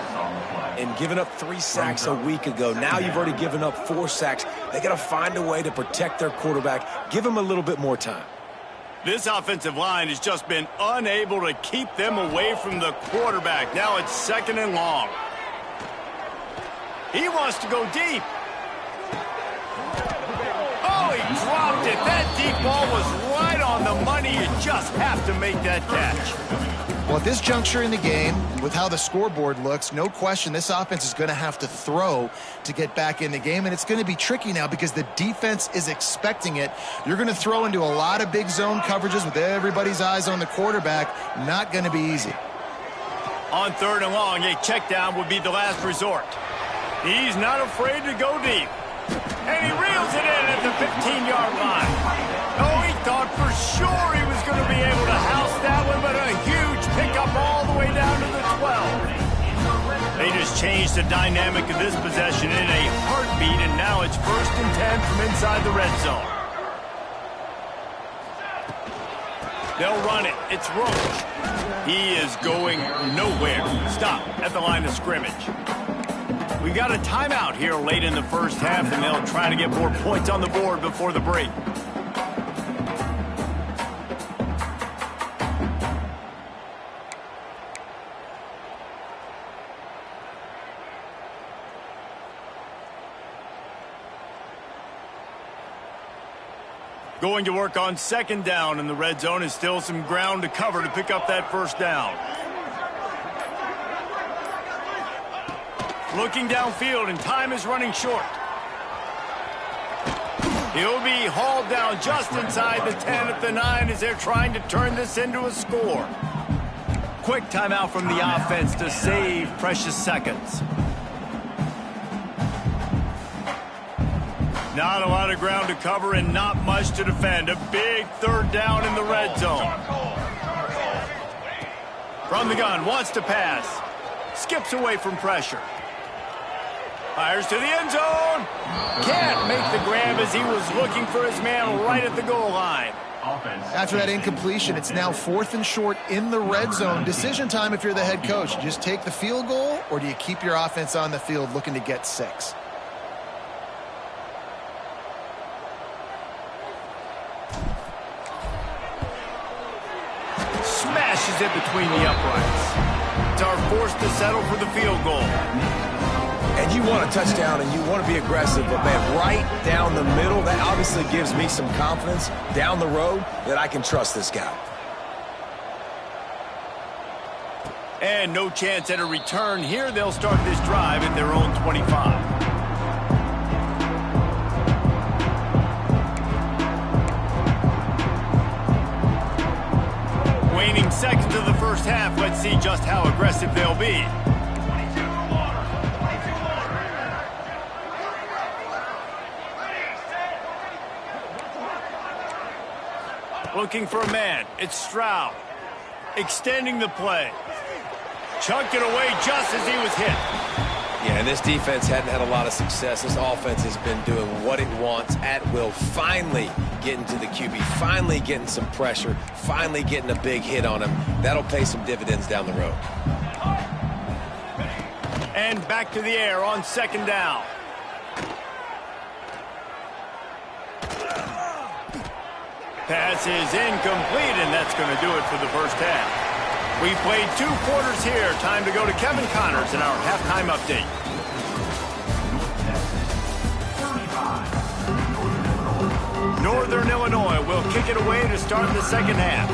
[SPEAKER 3] And giving up 3 sacks a week ago. Now you've already given up 4 sacks. They got to find a way to protect their quarterback. Give him a little bit more time.
[SPEAKER 1] This offensive line has just been unable to keep them away from the quarterback. Now it's 2nd and long. He wants to go deep. Oh, he dropped it. That deep ball was right on the money. You just have to make that catch.
[SPEAKER 2] Well, at this juncture in the game, with how the scoreboard looks, no question this offense is going to have to throw to get back in the game, and it's going to be tricky now because the defense is expecting it. You're going to throw into a lot of big zone coverages with everybody's eyes on the quarterback. Not going to be easy.
[SPEAKER 1] On 3rd and long, a check down would be the last resort. He's not afraid to go deep. And he reels it in at the 15-yard line. Oh, he thought for sure he was going to be able to house that one, but a huge pickup all the way down to the 12. They just changed the dynamic of this possession in a heartbeat, and now it's 1st and 10 from inside the red zone. They'll run it. It's Roach. He is going nowhere. Stop at the line of scrimmage. We've got a timeout here late in the first half, and they'll try to get more points on the board before the break. Going to work on 2nd down in the red zone is still some ground to cover to pick up that 1st down. Looking downfield, and time is running short. He'll be hauled down just inside the 10 at the 9 as they're trying to turn this into a score. Quick timeout from the offense to save precious seconds. Not a lot of ground to cover and not much to defend. A big 3rd down in the red zone. From the gun, wants to pass. Skips away from pressure. Fires to the end zone. Can't make the grab as he was looking for his man right at the goal line.
[SPEAKER 2] After that incompletion, it's now 4th and short in the red zone. Decision time if you're the head coach. You just take the field goal, or do you keep your offense on the field looking to get 6?
[SPEAKER 1] Smashes it between the uprights. It's our forced to settle for the field goal.
[SPEAKER 3] And you want a touchdown and you want to be aggressive, but man, right down the middle, that obviously gives me some confidence down the road that I can trust this guy.
[SPEAKER 1] And no chance at a return here. They'll start this drive at their own 25. Waning seconds of the first half. Let's see just how aggressive they'll be. Looking for a man. It's Stroud. Extending the play. Chunked it away just as he was hit.
[SPEAKER 3] Yeah, and this defense hadn't had a lot of success. This offense has been doing what it wants at will. Finally getting to the QB. Finally getting some pressure. Finally getting a big hit on him. That'll pay some dividends down the road.
[SPEAKER 1] And back to the air on 2nd down. Pass is incomplete, and that's going to do it for the first half. We've played 2 quarters here. Time to go to Kevin Connors in our halftime update. Northern Illinois will kick it away to start the 2nd half.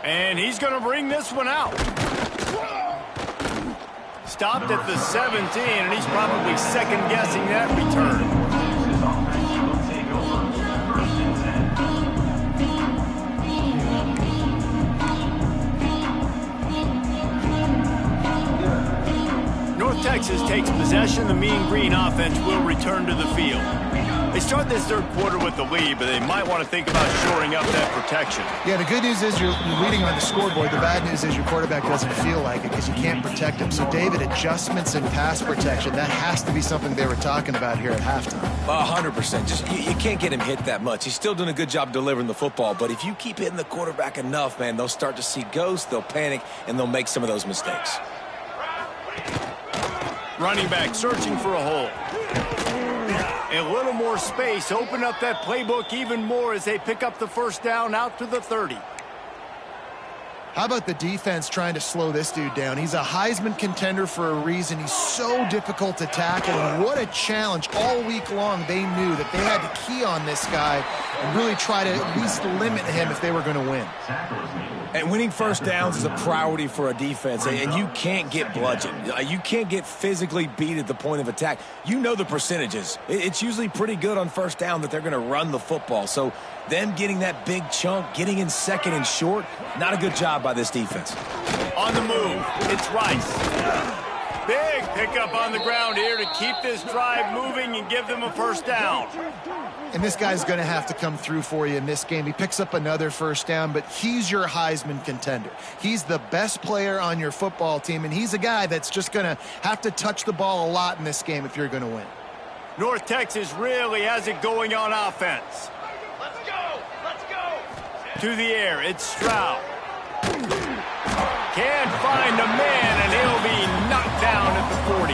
[SPEAKER 1] And he's going to bring this one out. Stopped at the 17, and he's probably second-guessing that return. Texas takes possession, the Mean Green offense will return to the field. They start this third quarter with the lead, but they might want to think about shoring up that protection.
[SPEAKER 2] Yeah, the good news is you're leading on the scoreboard. The bad news is your quarterback doesn't feel like it because you can't protect him. So, David, adjustments in pass protection, that has to be something they were talking about here at halftime.
[SPEAKER 3] 100%. Just you can't get him hit that much. He's still doing a good job delivering the football, but if you keep hitting the quarterback enough, man, they'll start to see ghosts, they'll panic, and they'll make some of those mistakes.
[SPEAKER 1] Running back searching for a hole. A little more space. Open up that playbook even more as they pick up the first down out to the 30.
[SPEAKER 2] How about the defense trying to slow this dude down? He's a Heisman contender for a reason. He's so difficult to tackle, and what a challenge. All week long, they knew that they had to key on this guy and really try to at least limit him if they were going to win.
[SPEAKER 3] And winning first downs is a priority for a defense, and you can't get bludgeoned. You can't get physically beat at the point of attack. You know the percentages. It's usually pretty good on first down that they're going to run the football. So them getting that big chunk, getting in second and short, not a good job by this defense.
[SPEAKER 1] On the move, it's Rice. Big pickup on the ground here to keep this drive moving and give them a first down.
[SPEAKER 2] And this guy's going to have to come through for you in this game. He picks up another first down, but he's your Heisman contender. He's the best player on your football team, and he's a guy that's just going to have to touch the ball a lot in this game if you're going to win.
[SPEAKER 1] North Texas really has it going on offense.
[SPEAKER 5] Let's go! Let's go!
[SPEAKER 1] To the air, it's Stroud. Can't find a man, and he'll be knocked down at the 40.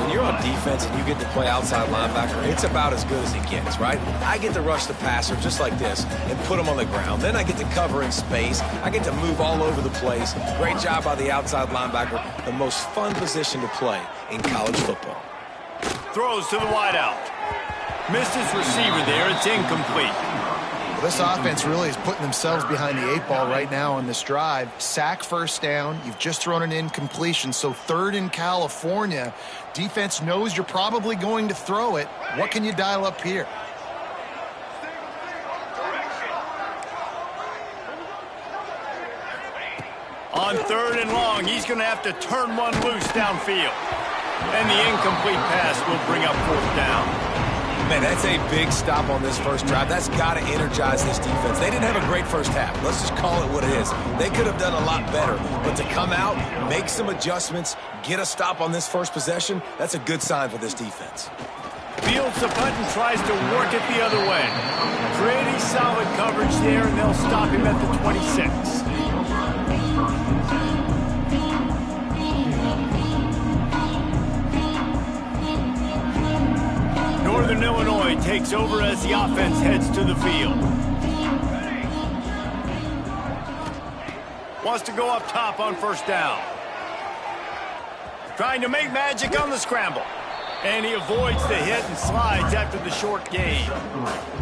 [SPEAKER 3] When you're on defense and you get to play outside linebacker, it's about as good as it gets, right? I get to rush the passer just like this and put him on the ground. Then I get to cover in space. I get to move all over the place. Great job by the outside linebacker. The most fun position to play in college football.
[SPEAKER 1] Throws to the wideout. Missed his receiver there. It's incomplete.
[SPEAKER 2] Well, this offense really is putting themselves behind the 8 ball right now on this drive. Sack first down. You've just thrown an incompletion. So third in California. Defense knows you're probably going to throw it. What can you dial up here?
[SPEAKER 1] On third and long, he's going to have to turn one loose downfield. And the incomplete pass will bring up fourth down.
[SPEAKER 3] Man, that's a big stop on this first drive. That's got to energize this defense. They didn't have a great first half. Let's just call it what it is. They could have done a lot better. But to come out, make some adjustments, get a stop on this first possession, that's a good sign for this defense.
[SPEAKER 1] Fields the punt and tries to work it the other way. Pretty solid coverage there, and they'll stop him at the 26. Northern Illinois takes over as the offense heads to the field. Wants to go up top on first down. Trying to make magic on the scramble. And he avoids the hit and slides after the short gain.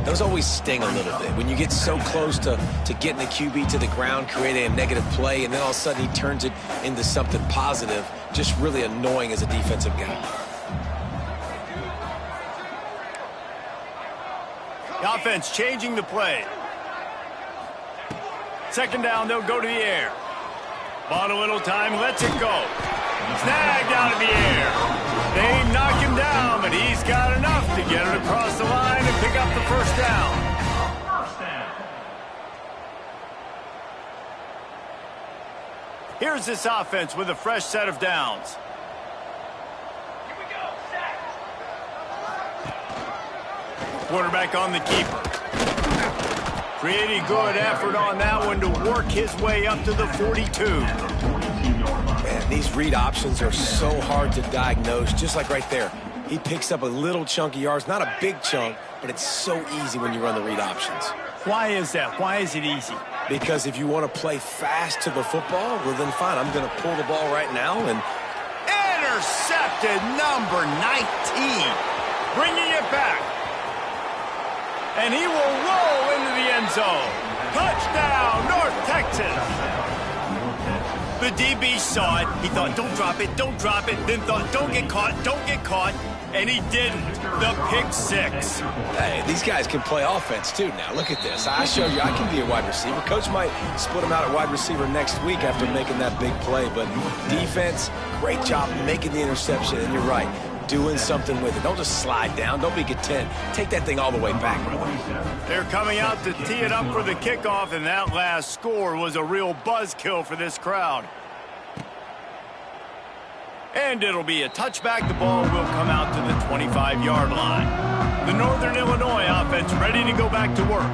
[SPEAKER 3] Those always sting a little bit. When you get so close to getting the QB to the ground, creating a negative play, and then all of a sudden he turns it into something positive, just really annoying as a defensive guy.
[SPEAKER 1] The offense changing the play. Second down, they'll go to the air. Bought a little time, lets it go. Snagged out of the air. They knock him down, but he's got enough to get it across the line and pick up the first down. Here's this offense with a fresh set of downs.
[SPEAKER 5] Here we go! Sack!
[SPEAKER 1] Quarterback on the keeper. Pretty good effort on that one to work his way up to the 42.
[SPEAKER 3] Man, these read options are so hard to diagnose, just like right there. He picks up a little chunk of yards, not a big chunk, but it's so easy when you run the read options.
[SPEAKER 1] Why is that? Why is it easy?
[SPEAKER 3] Because if you want to play fast to the football, well then fine, I'm going to pull the ball right now and...
[SPEAKER 1] Intercepted, number 19. Bringing it back. And he will roll into the end zone. Touchdown, North Texas. The DB saw it. He thought, don't drop it, then thought, don't get caught. and he didn't. The pick six.
[SPEAKER 3] Hey, these guys can play offense too now. Look at this. I showed you I can be a wide receiver. Coach might split him out at wide receiver next week after making that big play. But defense, great job making the interception. And you're right, doing something with it. Don't just slide down. Don't be content. Take that thing all the way back, brother.
[SPEAKER 1] They're coming out to tee it up for the kickoff, and that last score was a real buzzkill for this crowd. And it'll be a touchback. The ball will come out to the 25-yard line. The Northern Illinois offense ready to go back to work.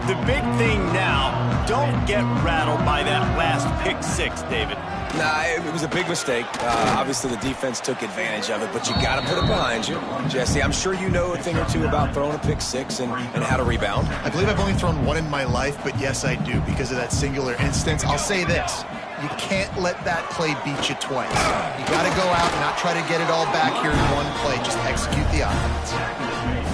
[SPEAKER 1] The big thing now, don't get rattled by that last pick six, David.
[SPEAKER 3] Nah, it was a big mistake. Obviously, the defense took advantage of it, but you got to put it behind you. Jesse, I'm sure you know a thing or two about throwing a pick six and how to rebound.
[SPEAKER 2] I believe I've only thrown one in my life, but yes, I do because of that singular instance. I'll say this. You can't let that play beat you twice. You got to go out and not try to get it all back here in one play. Just execute the offense.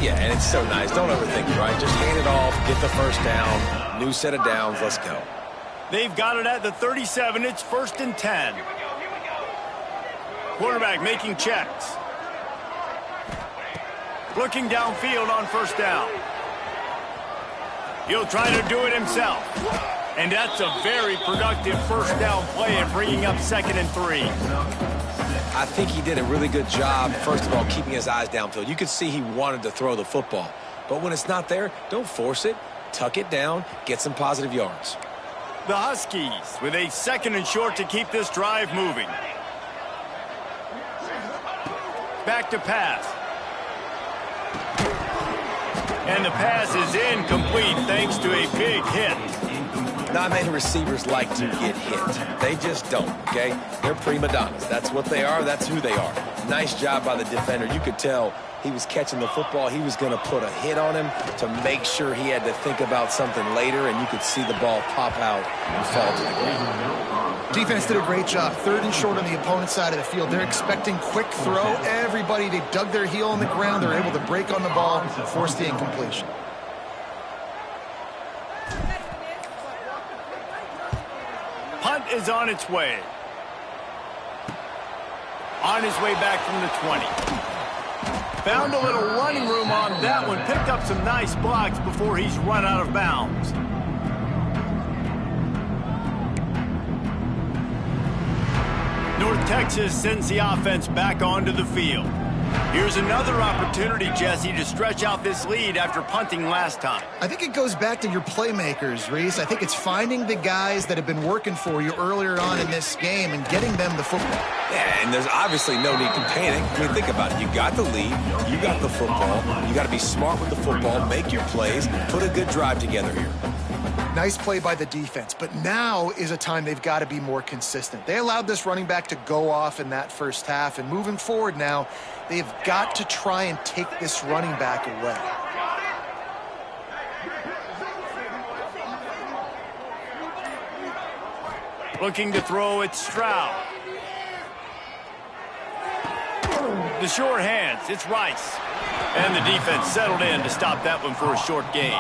[SPEAKER 3] Yeah, and it's so nice. Don't overthink it, right? Just hand it off, get the first down, new set of downs, let's go.
[SPEAKER 1] They've got it at the 37. It's 1st and 10. Quarterback making checks. Looking downfield on 1st down. He'll try to do it himself. And that's a very productive 1st down play and bringing up 2nd and 3.
[SPEAKER 3] I think he did a really good job, first of all, keeping his eyes downfield. You could see he wanted to throw the football. But when it's not there, don't force it. Tuck it down, get some positive yards.
[SPEAKER 1] The Huskies with a 2nd and short to keep this drive moving. Back to pass. And the pass is incomplete thanks to a big hit.
[SPEAKER 3] Not many receivers like to get hit. They just don't, okay? They're prima donnas. That's what they are. That's who they are. Nice job by the defender. You could tell he was catching the football. He was going to put a hit on him to make sure he had to think about something later, and you could see the ball pop out and fall to the ground.
[SPEAKER 2] Defense did a great job. 3rd and short on the opponent's side of the field. They're expecting quick throw. Everybody, they dug their heel on the ground. They're able to break on the ball, force the incompletion.
[SPEAKER 1] Punt is on its way. On his way back from the 20. Found a little running room on that one. Picked up some nice blocks before he's run out of bounds. North Texas sends the offense back onto the field. Here's another opportunity, Jesse, to stretch out this lead after punting last time.
[SPEAKER 2] I think it goes back to your playmakers, Reese. I think it's finding the guys that have been working for you earlier on in this game and getting them the football.
[SPEAKER 3] Yeah, and there's obviously no need to panic. I mean, think about it. You got the lead. You got the football. You got to be smart with the football, make your plays, put a good drive together here.
[SPEAKER 2] Nice play by the defense, but now is a time they've got to be more consistent. They allowed this running back to go off in that first half, and moving forward now, they've got to try and take this running back away.
[SPEAKER 1] Looking to throw, it's Stroud. The short hands, it's Rice. And the defense settled in to stop that one for a short gain.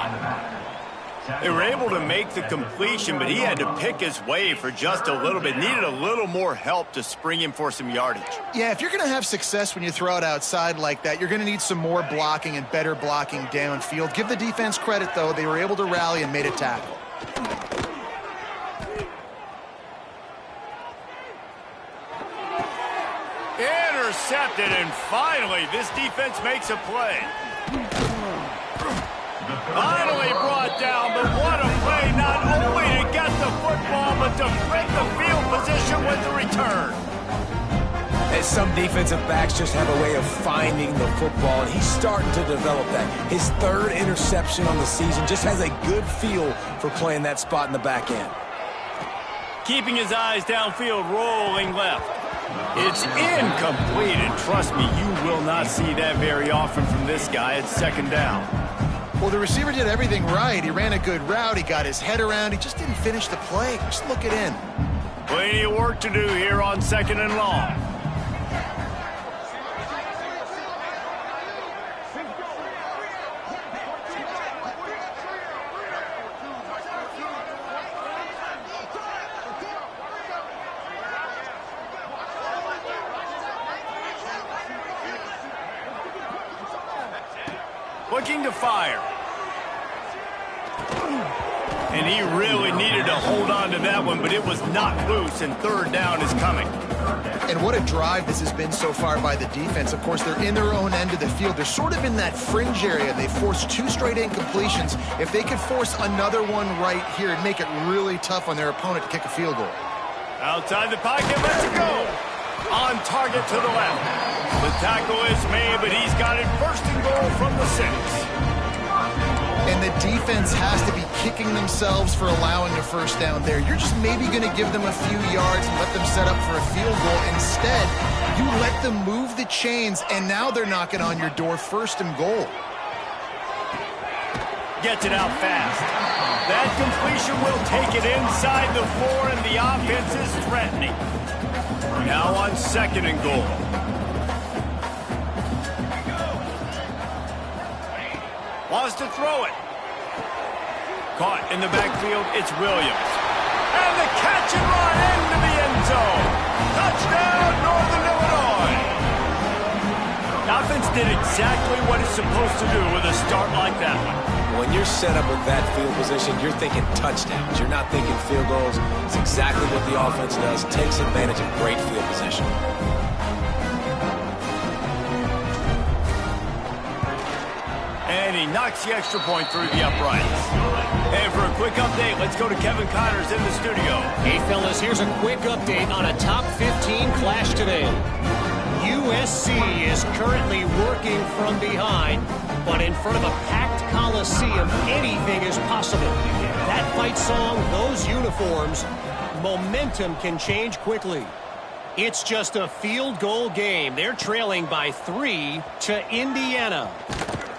[SPEAKER 1] They were able to make the completion, but he had to pick his way for just a little bit. Needed a little more help to spring him for some yardage.
[SPEAKER 2] Yeah, if you're going to have success when you throw it outside like that, you're going to need some more blocking and better blocking downfield. Give the defense credit, though. They were able to rally and made a tackle.
[SPEAKER 1] Intercepted, and finally, this defense makes a play. Finally brought down, but what a play, not only to get the football, but to break the field position with the return.
[SPEAKER 3] And some defensive backs just have a way of finding the football, and he's starting to develop that. His 3rd interception on the season, just has a good feel for playing that spot in the back end.
[SPEAKER 1] Keeping his eyes downfield, rolling left. It's incomplete, and trust me, you will not see that very often from this guy. It's 2nd down.
[SPEAKER 2] Well, the receiver did everything right. He ran a good route. He got his head around. He just didn't finish the play. Just look it in.
[SPEAKER 1] Plenty of work to do here on 2nd and long. looking to fire. And he really needed to hold on to that one, but it was knocked loose, and third down is coming.
[SPEAKER 2] And what a drive this has been so far by the defense. Of course, they're in their own end of the field. They're sort of in that fringe area. They forced 2 straight incompletions. If they could force another one right here and make it really tough on their opponent to kick a field goal.
[SPEAKER 1] Outside the pocket, let's go. On target to the left. The tackle is made, but he's got it first and goal from the 6.
[SPEAKER 2] And the defense has to be kicking themselves for allowing a first down there. You're just maybe going to give them a few yards and let them set up for a field goal. Instead, you let them move the chains, and now they're knocking on your door, first and goal.
[SPEAKER 1] Gets it out fast. That completion will take it inside the 4, and the offense is threatening. Now on second and goal. Wants to throw it. Caught in the backfield, it's Williams. And the catch and run into the end zone. Touchdown, Northern Illinois. The offense did exactly what it's supposed to do with a start like that one.
[SPEAKER 3] When you're set up with that field position, you're thinking touchdowns. You're not thinking field goals. It's exactly what the offense does. Takes advantage of great field position.
[SPEAKER 1] And he knocks the extra point through the uprights. And for a quick update, let's go to Kevin Connors in the studio.
[SPEAKER 6] Hey, fellas, here's a quick update on a top 15 clash today. USC is currently working from behind, but in front of a packed Coliseum, anything is possible. That fight song, those uniforms, momentum can change quickly. It's just a field goal game. They're trailing by 3 to Indiana.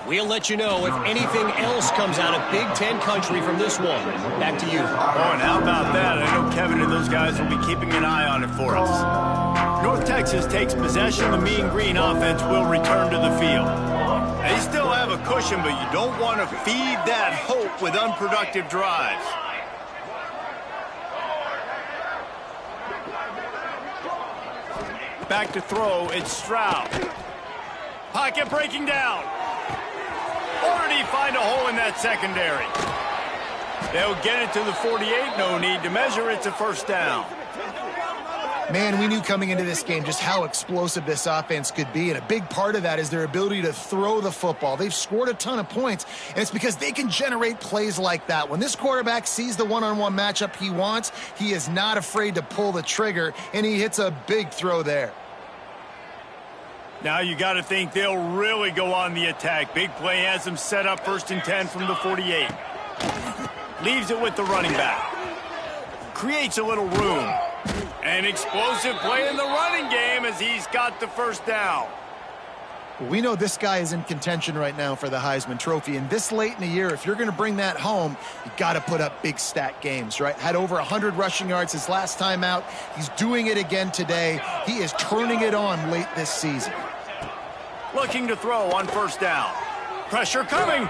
[SPEAKER 6] We'll let you know if anything else comes out of Big Ten country from this one. Back to you.
[SPEAKER 1] Oh, and how about that? I know Kevin and those guys will be keeping an eye on it for us. North Texas takes possession. The Mean Green offense will return to the field. They still have a cushion, but you don't want to feed that hope with unproductive drives. Back to throw, it's Stroud. Pocket breaking down. Or did he find a hole in that secondary? They'll get it to the 48. No need to measure. It's a first down.
[SPEAKER 2] Man, we knew coming into this game just how explosive this offense could be, and a big part of that is their ability to throw the football. They've scored a ton of points, and it's because they can generate plays like that. When this quarterback sees the one-on-one matchup he wants, he is not afraid to pull the trigger, and he hits a big throw there.
[SPEAKER 1] Now you got to think they'll really go on the attack. Big play has them set up first and 10 from the 48. Leaves it with the running back. Creates a little room. An explosive play in the running game as he's got the first down.
[SPEAKER 2] We know this guy is in contention right now for the Heisman Trophy, and this late in the year, if you're going to bring that home, you got to put up big stat games, right? Had over 100 rushing yards his last time out. He's doing it again today. He is turning it on late this season.
[SPEAKER 1] Looking to throw on first down. Pressure coming.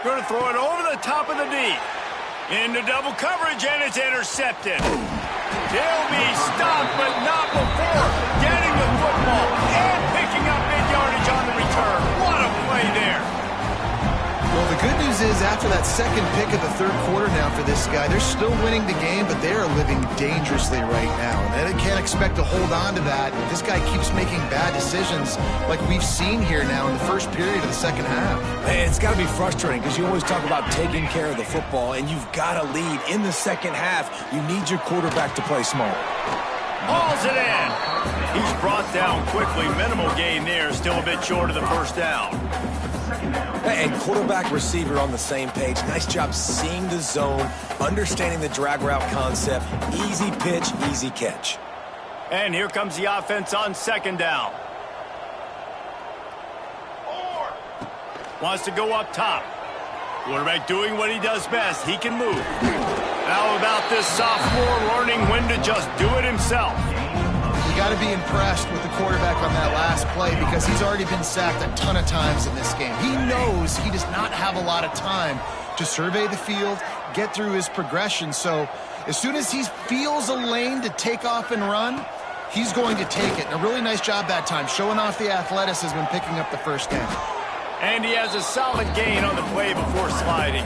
[SPEAKER 1] Going to throw it over the top of the D. Into double coverage, and it's intercepted. He'll be stopped, but not before getting the football and picking up mid-yardage on the return. What a play there.
[SPEAKER 2] Well, the good news is after that second pick of the third quarter now for this guy, they're still winning the game, but they are living dangerously right now. And they can't expect to hold on to that. If this guy keeps making bad decisions like we've seen here now in the first period of the second half.
[SPEAKER 3] It's got to be frustrating because you always talk about taking care of the football, and you've got to lead in the second half. You need your quarterback to play smart.
[SPEAKER 1] Hauls it in. He's brought down quickly. Minimal gain there. Still a bit short of the first down.
[SPEAKER 3] And quarterback receiver on the same page. Nice job seeing the zone, understanding the drag route concept. Easy pitch, easy catch.
[SPEAKER 1] And here comes the offense on second down. Wants to go up top. Quarterback doing what he does best. He can move. How about this sophomore learning when to just do it himself?
[SPEAKER 2] You got to be impressed with the quarterback on that last play because he's already been sacked a ton of times in this game. He knows he does not have a lot of time to survey the field, get through his progression. So as soon as he feels a lane to take off and run, he's going to take it. And a really nice job that time, showing off the athleticism and picking up the first down.
[SPEAKER 1] And he has a solid gain on the play before sliding.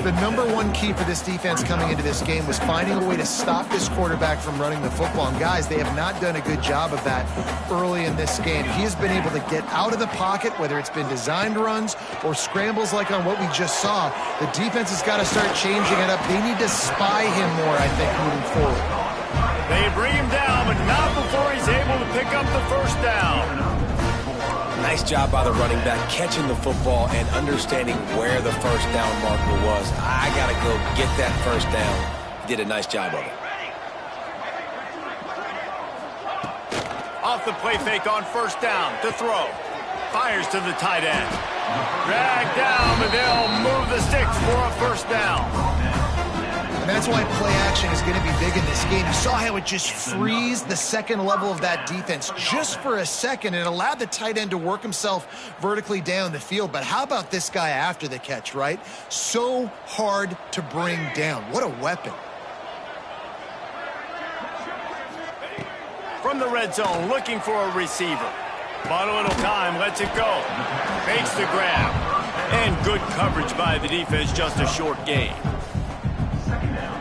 [SPEAKER 2] The number one key for this defense coming into this game was finding a way to stop this quarterback from running the football. And guys, they have not done a good job of that early in this game. He has been able to get out of the pocket, whether it's been designed runs or scrambles like on what we just saw. The defense has got to start changing it up. They need to spy him more, I think, moving forward.
[SPEAKER 1] They bring him down, but not before he's able to pick up the first down.
[SPEAKER 3] Nice job by the running back, catching the football and understanding where the first down marker was. I got to go get that first down. He did a nice job of it.
[SPEAKER 1] Off the play fake on first down to throw. Fires to the tight end. Dragged down, but they'll move the sticks for a first down.
[SPEAKER 2] And that's why play action is going to be big in this game. You saw how it just frees the second level of that defense just for a second. It allowed the tight end to work himself vertically down the field. But how about this guy after the catch, right? So hard to bring down. What a weapon.
[SPEAKER 1] From the red zone, looking for a receiver. Bought a little time, lets it go. Makes the grab. And good coverage by the defense, just a short gain.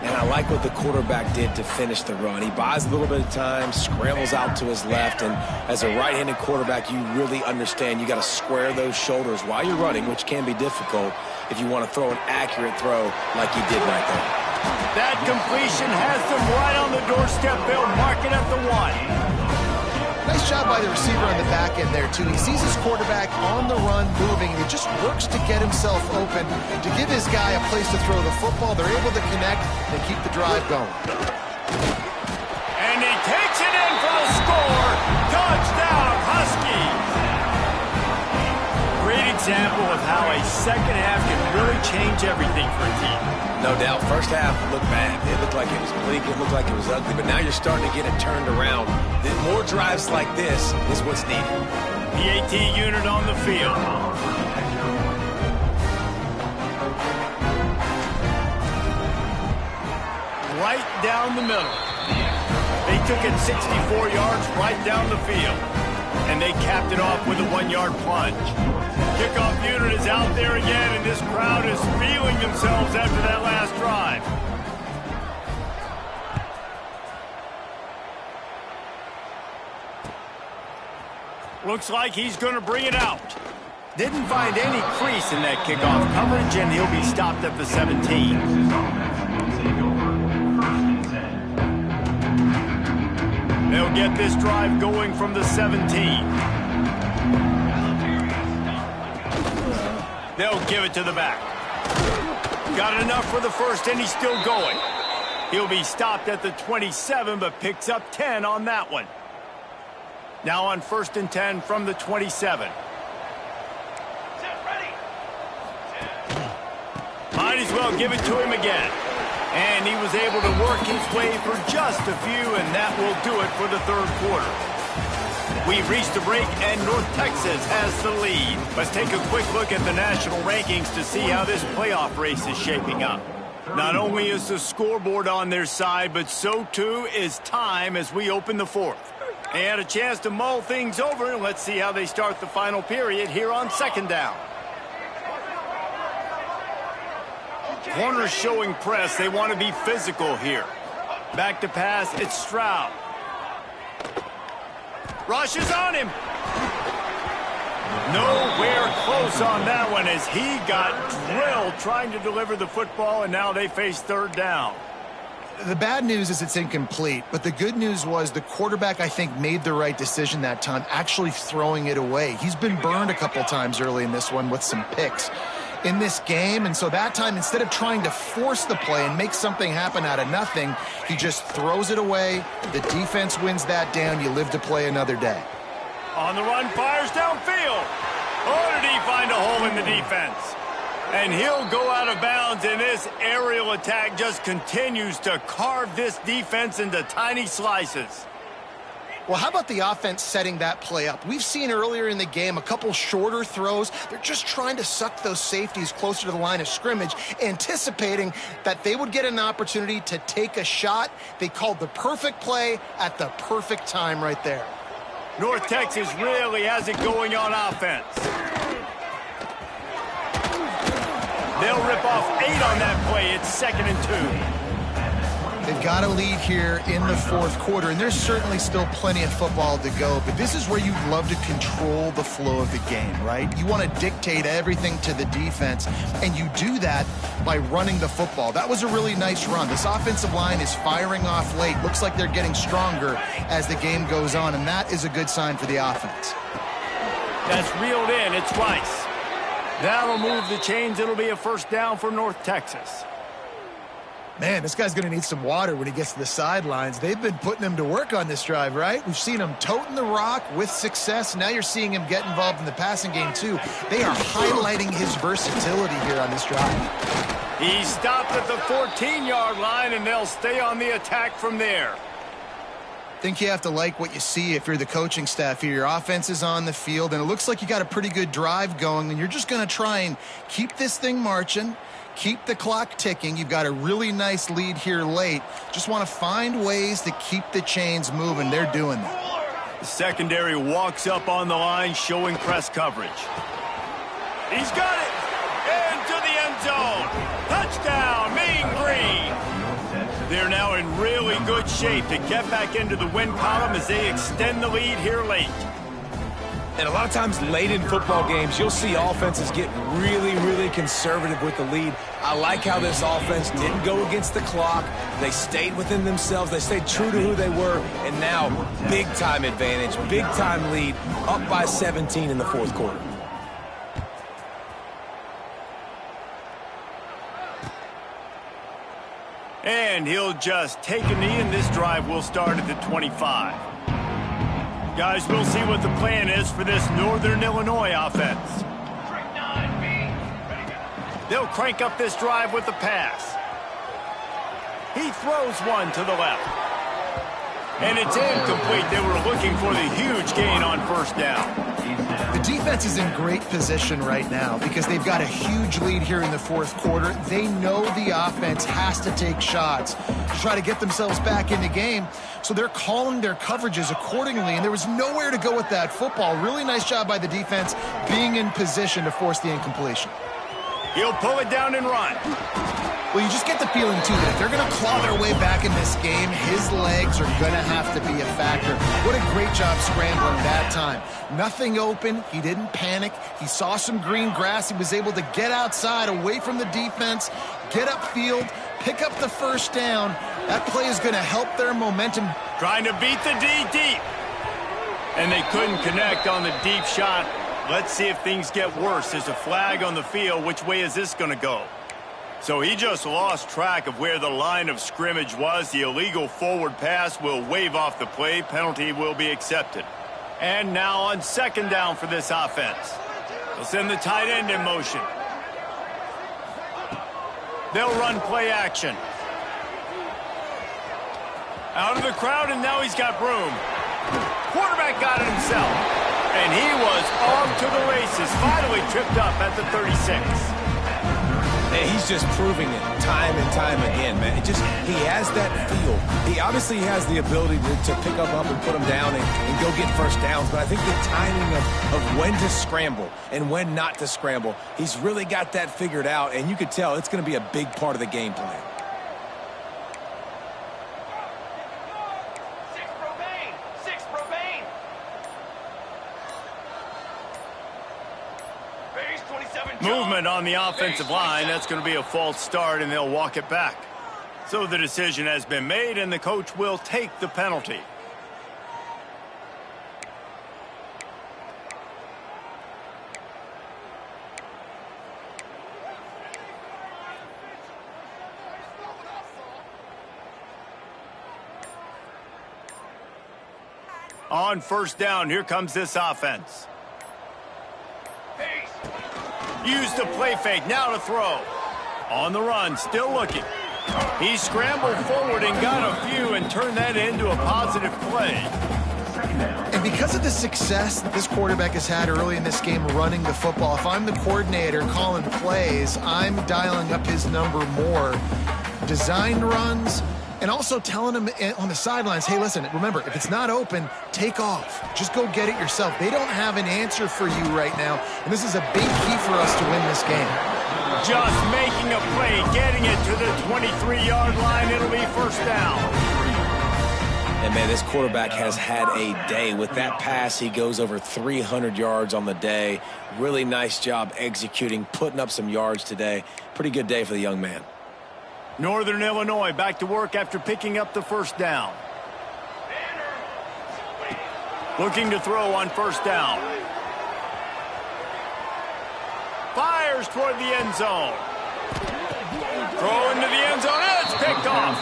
[SPEAKER 3] And I like what the quarterback did to finish the run. He buys a little bit of time, scrambles out to his left, and as a right-handed quarterback, you really understand you got to square those shoulders while you're running, which can be difficult if you want to throw an accurate throw like he did right there.
[SPEAKER 1] That completion has them right on the doorstep. They'll mark it at the 1.
[SPEAKER 2] Nice job by the receiver on the back end there, too. He sees his quarterback on the run moving, and he just works to get himself open to give his guy a place to throw the football. They're able to connect and keep the drive going.
[SPEAKER 1] And he takes it in for the score. Touchdown, Huskies. Great example of how a second half can really change everything for a team.
[SPEAKER 3] No doubt. First half looked bad. It looked like it was bleak. It looked like it was ugly. But now you're starting to get it turned around. More drives like this is what's needed.
[SPEAKER 1] The AT unit on the field. Right down the middle. They took it 64 yards right down the field. And they capped it off with a 1-yard plunge. Kickoff unit is out there again, and this crowd is feeling themselves after that last drive. Looks like he's going to bring it out. Didn't find any crease in that kickoff coverage, and he'll be stopped at the 17. They'll get this drive going from the 17. They'll give it to the back. Got enough for the first, and he's still going. He'll be stopped at the 27, but picks up 10 on that one. Now on 1st and 10 from the 27. Might as well give it to him again. And he was able to work his way for just a few, and that will do it for the third quarter. We've reached a break, and North Texas has the lead. Let's take a quick look at the national rankings to see how this playoff race is shaping up. Not only is the scoreboard on their side, but so too is time as we open the fourth. They had a chance to mull things over, and let's see how they start the final period here on second down. Corners showing press. They want to be physical here. Back to pass, it's Stroud. Rushes on him. Nowhere close on that one as he got drilled trying to deliver the football, and now they face third down.
[SPEAKER 2] The bad news is it's incomplete, but the good news was the quarterback, I think, made the right decision that time, actually throwing it away. He's been burned a couple times early in this one with some picks in this game, and so that time, instead of trying to force the play and make something happen out of nothing, he just throws it away. The defense wins that down. You live to play another day.
[SPEAKER 1] On the run, fires downfield. Oh, did he find a hole in the defense? And he'll go out of bounds, and this aerial attack just continues to carve this defense into tiny slices.
[SPEAKER 2] Well, how about the offense setting that play up? We've seen earlier in the game a couple shorter throws. They're just trying to suck those safeties closer to the line of scrimmage, anticipating that they would get an opportunity to take a shot. They called the perfect play at the perfect time right there.
[SPEAKER 1] North Texas really has it going on offense. They'll rip off 8 on that play. It's 2nd and 2.
[SPEAKER 2] They've got a lead here in the fourth quarter, and there's certainly still plenty of football to go, but this is where you'd love to control the flow of the game, right? You want to dictate everything to the defense, and you do that by running the football. That was a really nice run. This offensive line is firing off late. Looks like they're getting stronger as the game goes on, and that is a good sign for the offense.
[SPEAKER 1] That's reeled in. It's Rice. That'll move the chains. It'll be a first down for North Texas.
[SPEAKER 2] Man, this guy's going to need some water when he gets to the sidelines. They've been putting him to work on this drive, right? We've seen him toting the rock with success. Now you're seeing him get involved in the passing game, too. They are highlighting his versatility here on this drive.
[SPEAKER 1] He stopped at the 14-yard line, and they'll stay on the attack from there.
[SPEAKER 2] I think you have to like what you see if you're the coaching staff here. Your offense is on the field, and it looks like you got a pretty good drive going, and you're just going to try and keep this thing marching. Keep the clock ticking. You've got a really nice lead here late. Just want to find ways to keep the chains moving. They're doing that.
[SPEAKER 1] The secondary walks up on the line, showing press coverage. He's got it! Into the end zone! Touchdown, Mean Green! They're now in really good shape to get back into the win column as they extend the lead here late.
[SPEAKER 3] And a lot of times late in football games, you'll see offenses get really, really conservative with the lead. I like how this offense didn't go against the clock. They stayed within themselves. They stayed true to who they were. And now, big-time advantage, big-time lead, up by 17 in the fourth quarter.
[SPEAKER 1] And he'll just take a knee, and this drive will start at the 25. Guys, we'll see what the plan is for this Northern Illinois offense. They'll crank up this drive with the pass. He throws one to the left. And it's incomplete. They were looking for the huge gain on first down.
[SPEAKER 2] The defense is in great position right now because they've got a huge lead here in the fourth quarter. They know the offense has to take shots to try to get themselves back in the game. So they're calling their coverages accordingly, and there was nowhere to go with that football. Really nice job by the defense being in position to force the incompletion.
[SPEAKER 1] He'll pull it down and run.
[SPEAKER 2] Well, you just get the feeling, too, that if they're going to claw their way back in this game, his legs are going to have to be a factor. What a great job scrambling that time. Nothing open. He didn't panic. He saw some green grass. He was able to get outside, away from the defense, get upfield, pick up the first down. That play is going to help their momentum.
[SPEAKER 1] Trying to beat the D deep. And they couldn't connect on the deep shot. Let's see if things get worse. There's a flag on the field. Which way is this going to go? So he just lost track of where the line of scrimmage was. The illegal forward pass will wave off the play. Penalty will be accepted. And now on second down for this offense. They'll send the tight end in motion. They'll run play action. Out of the crowd, and now he's got room. Quarterback got it himself. And he was off to the races. Finally tripped up at the 36.
[SPEAKER 3] And he's just proving it time and time again, man. He has that feel. He obviously has the ability to pick up and put them down and go get first downs. But I think the timing of when to scramble and when not to scramble, he's really got that figured out. And you could tell it's going to be a big part of the game plan.
[SPEAKER 1] Movement on the offensive line. That's going to be a false start, and they'll walk it back. So the decision has been made, and the coach will take the penalty. On first down, here comes this offense. Use the play fake, now to throw. On the run, still looking. He scrambled forward and got a few and turned that into a positive play.
[SPEAKER 2] And because of the success that this quarterback has had early in this game running the football, if I'm the coordinator calling plays, I'm dialing up his number more. Design runs, and also telling him on the sidelines, hey, listen, remember, if it's not open, take off. Just go get it yourself. They don't have an answer for you right now, and this is a big key for us to win this game.
[SPEAKER 1] Just making a play, getting it to the 23-yard line. It'll be first down.
[SPEAKER 3] And, man, this quarterback has had a day. With that pass, he goes over 300 yards on the day. Really nice job executing, putting up some yards today. Pretty good day for the young man.
[SPEAKER 1] Northern Illinois back to work after picking up the first down. Looking to throw on first down. Fires toward the end zone. Throw into the end zone. It's picked off.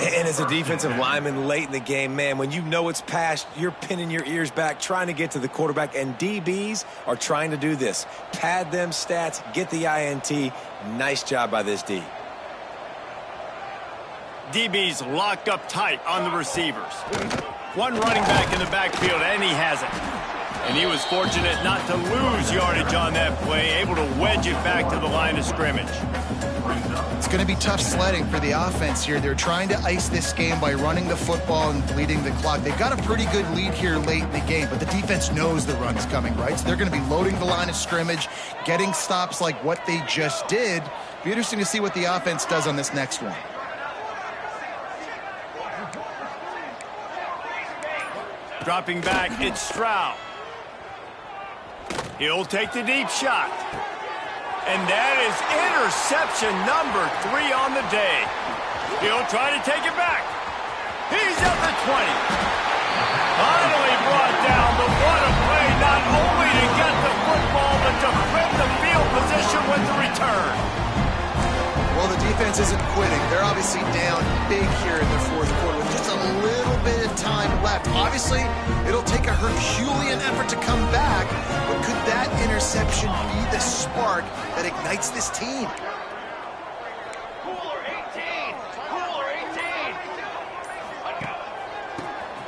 [SPEAKER 3] And as a defensive lineman late in the game, man, when you know it's past, you're pinning your ears back, trying to get to the quarterback, and DBs are trying to do this. Pad them stats, get the INT. Nice job by this D.
[SPEAKER 1] DB's locked up tight on the receivers. One running back in the backfield, and he has it. And he was fortunate not to lose yardage on that play, able to wedge it back to the line of scrimmage.
[SPEAKER 2] It's going to be tough sledding for the offense here. They're trying to ice this game by running the football and bleeding the clock. They've got a pretty good lead here late in the game, but the defense knows the run's coming, right? So they're going to be loading the line of scrimmage, getting stops like what they just did. Be interesting to see what the offense does on this next one.
[SPEAKER 1] Dropping back, it's Stroud. He'll take the deep shot. And that is interception number 3 on the day. He'll try to take it back. He's at the 20. Finally brought down, but what a play, not only to get the football, but to flip the field position with the return.
[SPEAKER 2] Well, the defense isn't quitting. They're obviously down big here in the fourth quarter with just a little bit of time left. Obviously, it'll take a Herculean effort to come back, but could that interception be the spark that ignites this team?
[SPEAKER 5] Cooler 18! Cooler 18!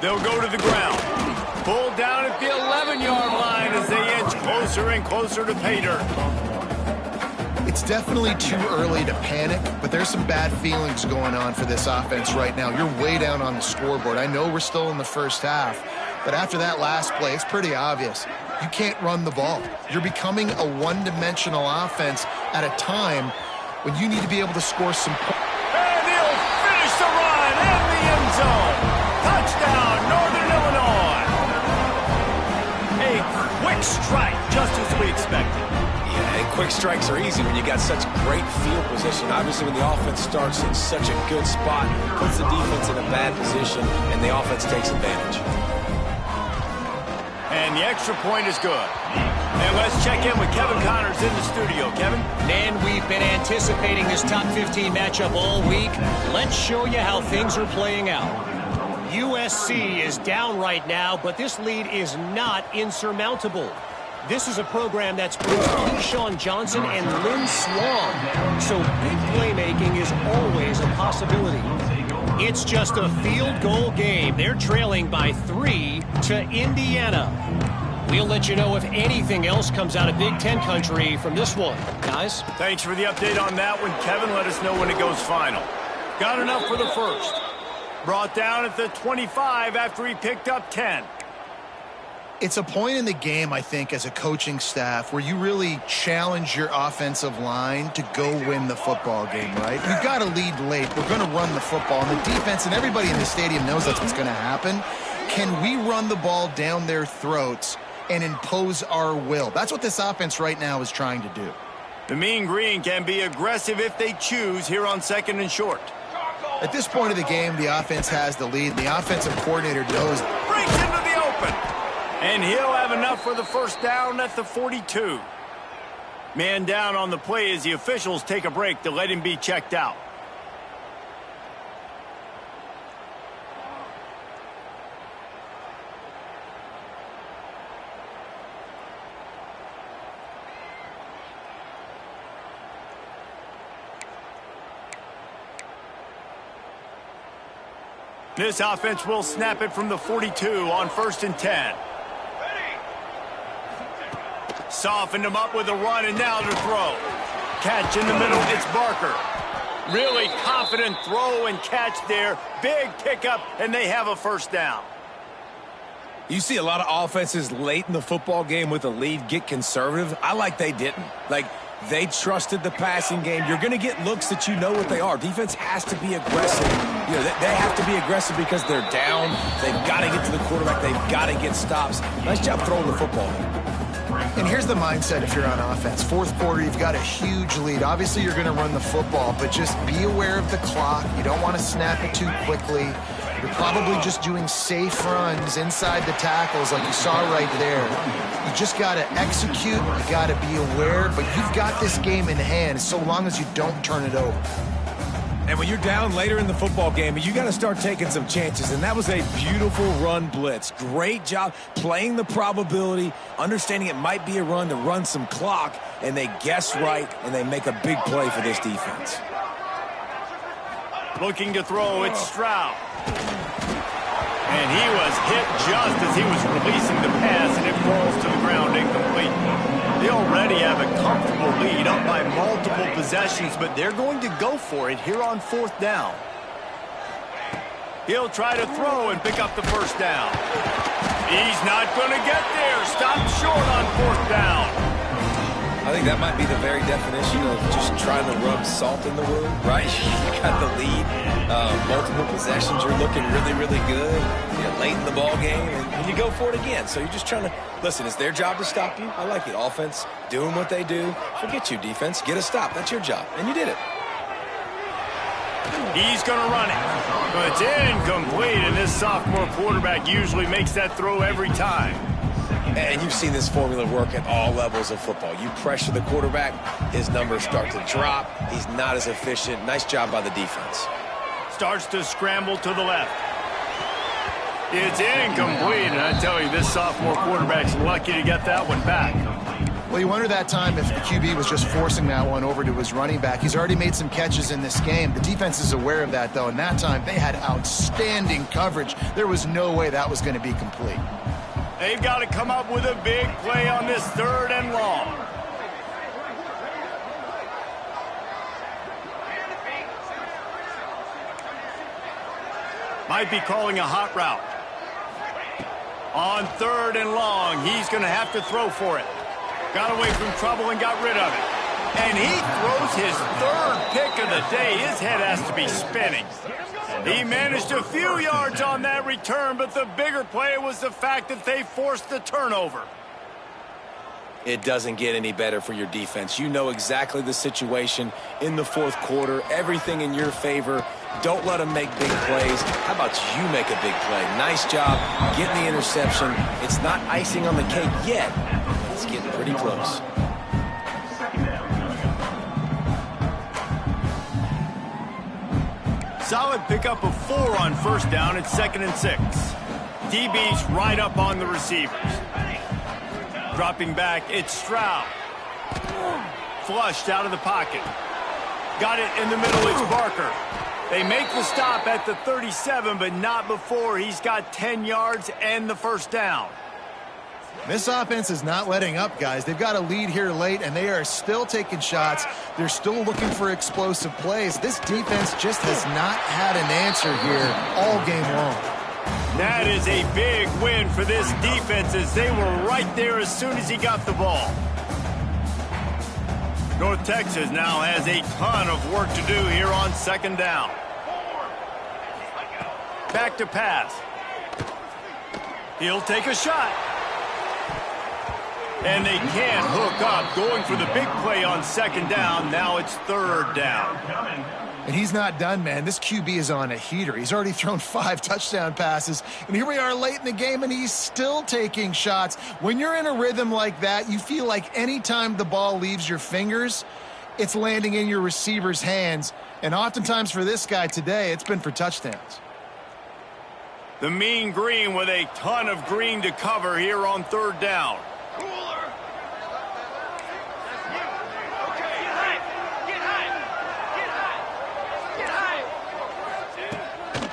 [SPEAKER 1] They'll go to the ground. Pulled down at the 11-yard line as they inch closer and closer to pay dirt.
[SPEAKER 2] It's definitely too early to panic, but there's some bad feelings going on for this offense right now. You're way down on the scoreboard. I know we're still in the first half, but after that last play, it's pretty obvious. You can't run the ball. You're becoming a one-dimensional offense at a time when you need to be able to score some points.
[SPEAKER 1] And he'll finish the run in the end zone. Touchdown, Northern Illinois. A quick strike, just as we expected.
[SPEAKER 3] Yeah, and quick strikes are easy when you got such great field position. Obviously, when the offense starts in such a good spot, puts the defense in a bad position, and the offense takes advantage.
[SPEAKER 1] And the extra point is good. And let's check in with Kevin Connors in the studio. Kevin?
[SPEAKER 6] And we've been anticipating this top 15 matchup all week. Let's show you how things are playing out. USC is down right now, but this lead is not insurmountable. This is a program that's produced Keyshawn Johnson and Lynn Swann, so big playmaking is always a possibility. It's just a field goal game. They're trailing by 3 to Indiana. We'll let you know if anything else comes out of Big Ten country from this one. Guys?
[SPEAKER 1] Thanks for the update on that one, Kevin. Let us know when it goes final. Got enough for the first. Brought down at the 25 after he picked up 10.
[SPEAKER 2] It's a point in the game, I think, as a coaching staff where you really challenge your offensive line to go win the football game, right? You've got to lead late. We're going to run the football. And the defense and everybody in the stadium knows that's what's going to happen. Can we run the ball down their throats and impose our will? That's what this offense right now is trying to do.
[SPEAKER 1] The Mean Green can be aggressive if they choose here on 2nd and short.
[SPEAKER 2] At this point of the game, the offense has the lead. The offensive coordinator knows.
[SPEAKER 1] Breaks into the open. And he'll have enough for the first down at the 42. Man down on the play as the officials take a break to let him be checked out. This offense will snap it from the 42 on 1st and 10. Softened him up with a run, and now to throw. Catch in the middle, it's Barker. Really confident throw and catch there. Big pickup, and they have a first down.
[SPEAKER 3] You see a lot of offenses late in the football game with a lead get conservative. I like they didn't. Like, they trusted the passing game. You're going to get looks that you know what they are. Defense has to be aggressive. You know, they have to be aggressive because they're down. They've got to get to the quarterback. They've got to get stops. Nice job throwing the football.
[SPEAKER 2] And here's the mindset if you're on offense. Fourth quarter, you've got a huge lead. Obviously, you're going to run the football, but just be aware of the clock. You don't want to snap it too quickly. You're probably just doing safe runs inside the tackles like you saw right there. You just got to execute. You got to be aware, but you've got this game in hand so long as you don't turn it over.
[SPEAKER 3] And when you're down later in the football game, you got to start taking some chances. And that was a beautiful run blitz. Great job playing the probability, understanding it might be a run to run some clock, and they guess right, and they make a big play for this defense.
[SPEAKER 1] Looking to throw, it's Stroud. And he was hit just as he was releasing the pass, and it falls to the ground incomplete. They already have a comfortable lead, up by multiple possessions, but they're going to go for it here on fourth down. He'll try to throw and pick up the first down. He's not going to get there. Stopped short on fourth down.
[SPEAKER 3] I think that might be the very definition of just trying to rub salt in the wound, right? You got the lead, multiple possessions, you're looking really, really good. You're late in the ball game, and you go for it again. So you're just trying to, listen, it's their job to stop you. I like it. Offense, doing what they do. Forget you, defense. Get a stop. That's your job, and you did it.
[SPEAKER 1] He's going to run it, but it's incomplete, and this sophomore quarterback usually makes that throw every time.
[SPEAKER 3] And you've seen this formula work at all levels of football. You pressure the quarterback, his numbers start to drop. He's not as efficient. Nice job by the defense.
[SPEAKER 1] Starts to scramble to the left. It's incomplete, and I tell you, this sophomore quarterback's lucky to get that one back.
[SPEAKER 2] Well, you wonder that time if the QB was just forcing that one over to his running back. He's already made some catches in this game. The defense is aware of that, though, and that time they had outstanding coverage. There was no way that was going to be complete.
[SPEAKER 1] They've got to come up with a big play on this third and long. Might be calling a hot route. On third and long, he's going to have to throw for it. Got away from trouble and got rid of it. And he throws his third pick of the day. His head has to be spinning. He managed a few yards on that return, but the bigger play was the fact that they forced the turnover.
[SPEAKER 3] It doesn't get any better for your defense. You know exactly the situation in the fourth quarter. Everything in your favor. Don't let them make big plays. How about you make a big play? Nice job getting the interception. It's not icing on the cake yet. It's getting pretty close.
[SPEAKER 1] Solid pickup of 4 on first down. It's 2nd and 6. DB's right up on the receivers. Dropping back, it's Stroud. Flushed out of the pocket. Got it in the middle, it's Barker. They make the stop at the 37, but not before he's got 10 yards and the first down.
[SPEAKER 2] This offense is not letting up, guys. They've got a lead here late, and they are still taking shots. They're still looking for explosive plays. This defense just has not had an answer here all game long.
[SPEAKER 1] That is a big win for this defense as they were right there as soon as he got the ball. North Texas now has a ton of work to do here on 2nd down. Back to pass. He'll take a shot. And they can't hook up, going for the big play on 2nd down. Now it's 3rd down.
[SPEAKER 2] And he's not done, man. This QB is on a heater. He's already thrown 5 touchdown passes. And here we are late in the game, and he's still taking shots. When you're in a rhythm like that, you feel like any time the ball leaves your fingers, it's landing in your receiver's hands. And oftentimes for this guy today, it's been for touchdowns.
[SPEAKER 1] The Mean Green with a ton of green to cover here on 3rd down.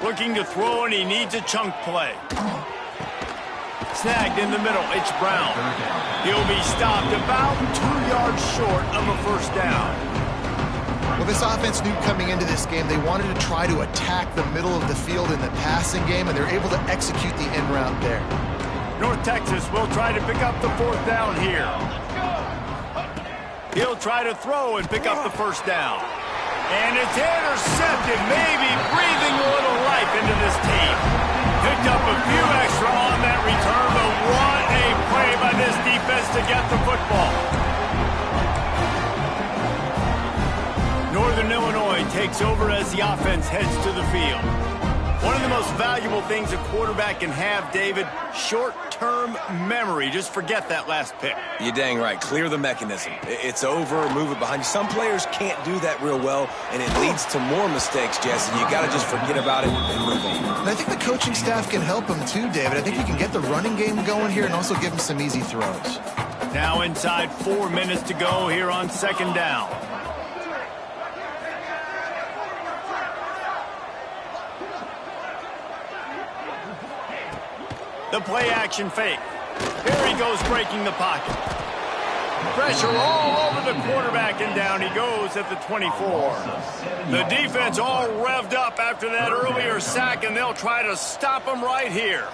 [SPEAKER 1] Looking to throw, and he needs a chunk play. Snagged in the middle, it's Brown. He'll be stopped about 2 yards short of a first down.
[SPEAKER 2] Well, this offense knew coming into this game they wanted to try to attack the middle of the field in the passing game, and they're able to execute the in route there.
[SPEAKER 1] North Texas will try to pick up the 4th down here. He'll try to throw and pick up the 1st down. And it's intercepted, maybe breathing a little life into this team. Picked up a few extra on that return, but what a play by this defense to get the football. Northern Illinois takes over as the offense heads to the field. One of the most valuable things a quarterback can have, David, short-term memory. Just forget that last pick.
[SPEAKER 3] You're dang right. Clear the mechanism. It's over, move it behind you. Some players can't do that real well, and it leads to more mistakes, Jesse. You got to just forget about it and move on.
[SPEAKER 2] And I think the coaching staff can help him too, David. I think he can get the running game going here and also give him some easy throws.
[SPEAKER 1] Now inside 4 minutes to go here on 2nd down. The play-action fake. Here he goes breaking the pocket. Pressure all over the quarterback, and down he goes at the 24. The defense all revved up after that earlier sack, and they'll try to stop him right here.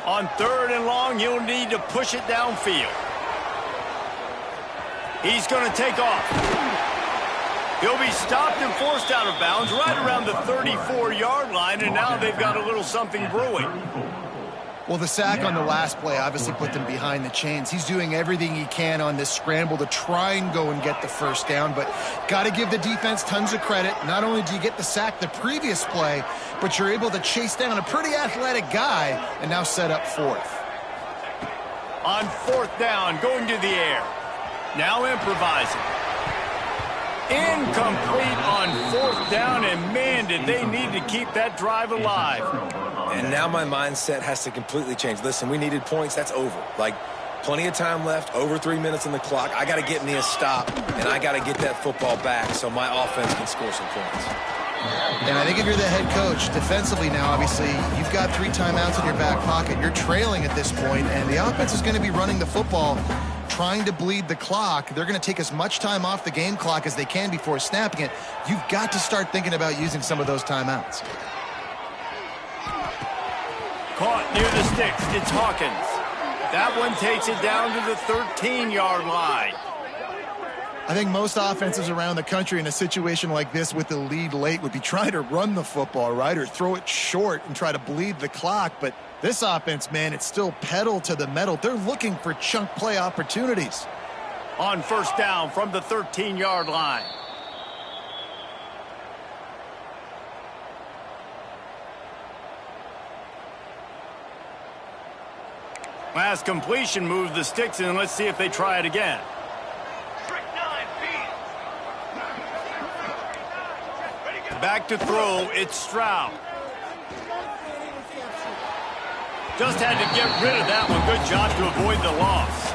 [SPEAKER 1] On 3rd and long, you'll need to push it downfield. He's going to take off. He'll be stopped and forced out of bounds right around the 34-yard line, and now they've got a little something brewing.
[SPEAKER 2] Well, the sack on the last play obviously put them behind the chains. He's doing everything he can on this scramble to try and go and get the 1st down, but got to give the defense tons of credit. Not only do you get the sack the previous play, but you're able to chase down a pretty athletic guy and now set up 4th.
[SPEAKER 1] On 4th down, going to the air. Now improvising. Incomplete on 4th down, and man, did they need to keep that drive alive.
[SPEAKER 3] And now my mindset has to completely change. Listen, we needed points. That's over. Like, plenty of time left, over 3 minutes on the clock. I got to get me a stop, and I got to get that football back so my offense can score some points.
[SPEAKER 2] And I think if you're the head coach, defensively now, obviously, you've got 3 timeouts in your back pocket. You're trailing at this point, and the offense is going to be running the football, trying to bleed the clock. They're going to take as much time off the game clock as they can before snapping it. You've got to start thinking about using some of those timeouts.
[SPEAKER 1] Caught near the sticks. It's Hawkins. That one takes it down to the 13-yard line.
[SPEAKER 2] I think most offenses around the country in a situation like this with the lead late would be trying to run the football, right, or throw it short and try to bleed the clock. But this offense, man, it's still pedal to the metal. They're looking for chunk play opportunities.
[SPEAKER 1] On 1st down from the 13-yard line. Last completion moved the sticks, and let's see if they try it again. Back to throw, it's Stroud. Just had to get rid of that one. Good job to avoid the loss.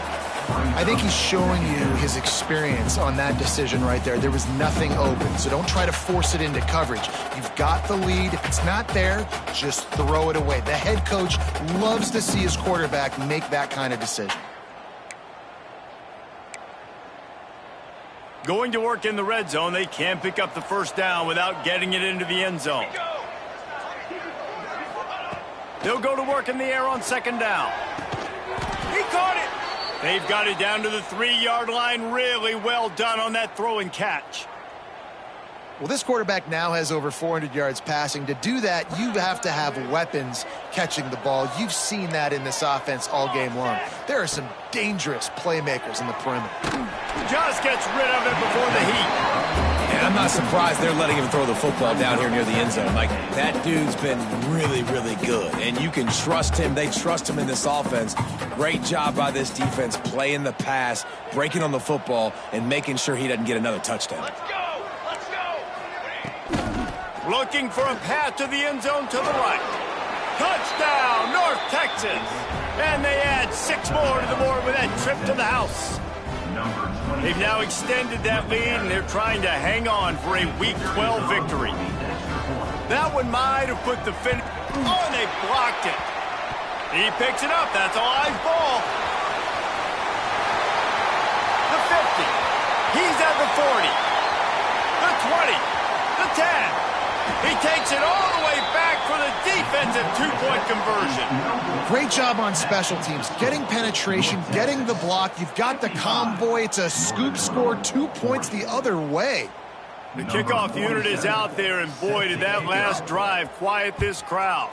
[SPEAKER 2] I think he's showing you his experience on that decision right there. There was nothing open, so don't try to force it into coverage. You've got the lead. If it's not there, just throw it away. The head coach loves to see his quarterback make that kind of decision.
[SPEAKER 1] Going to work in the red zone. They can't pick up the 1st down without getting it into the end zone. They'll go to work in the air on 2nd down. He caught it. They've got it down to the 3-yard line. Really well done on that throw and catch.
[SPEAKER 2] Well, this quarterback now has over 400 yards passing. To do that, you have to have weapons catching the ball. You've seen that in this offense all game long. There are some dangerous playmakers in the perimeter.
[SPEAKER 1] Just gets rid of it before the heat.
[SPEAKER 3] And I'm not surprised they're letting him throw the football down here near the end zone. Like, that dude's been really, really good. And you can trust him. They trust him in this offense. Great job by this defense playing the pass, breaking on the football, and making sure he doesn't get another touchdown.
[SPEAKER 5] Let's go! Let's go!
[SPEAKER 1] Looking for a path to the end zone to the right. Touchdown, North Texas. And they add 6 more to the board with that trip to the house. They've now extended that lead, and they're trying to hang on for a Week 12 victory. That one might have put the finish. Oh, and they blocked it. He picks it up. That's a live ball. The 50. He's at the 40. The 20. The 10. He takes it all the way back for the defensive two-point conversion.
[SPEAKER 2] Great job on special teams. Getting penetration, getting the block. You've got the convoy. It's a scoop score, 2 points the other way.
[SPEAKER 1] The kickoff unit is out there, and boy, did that last drive quiet this crowd.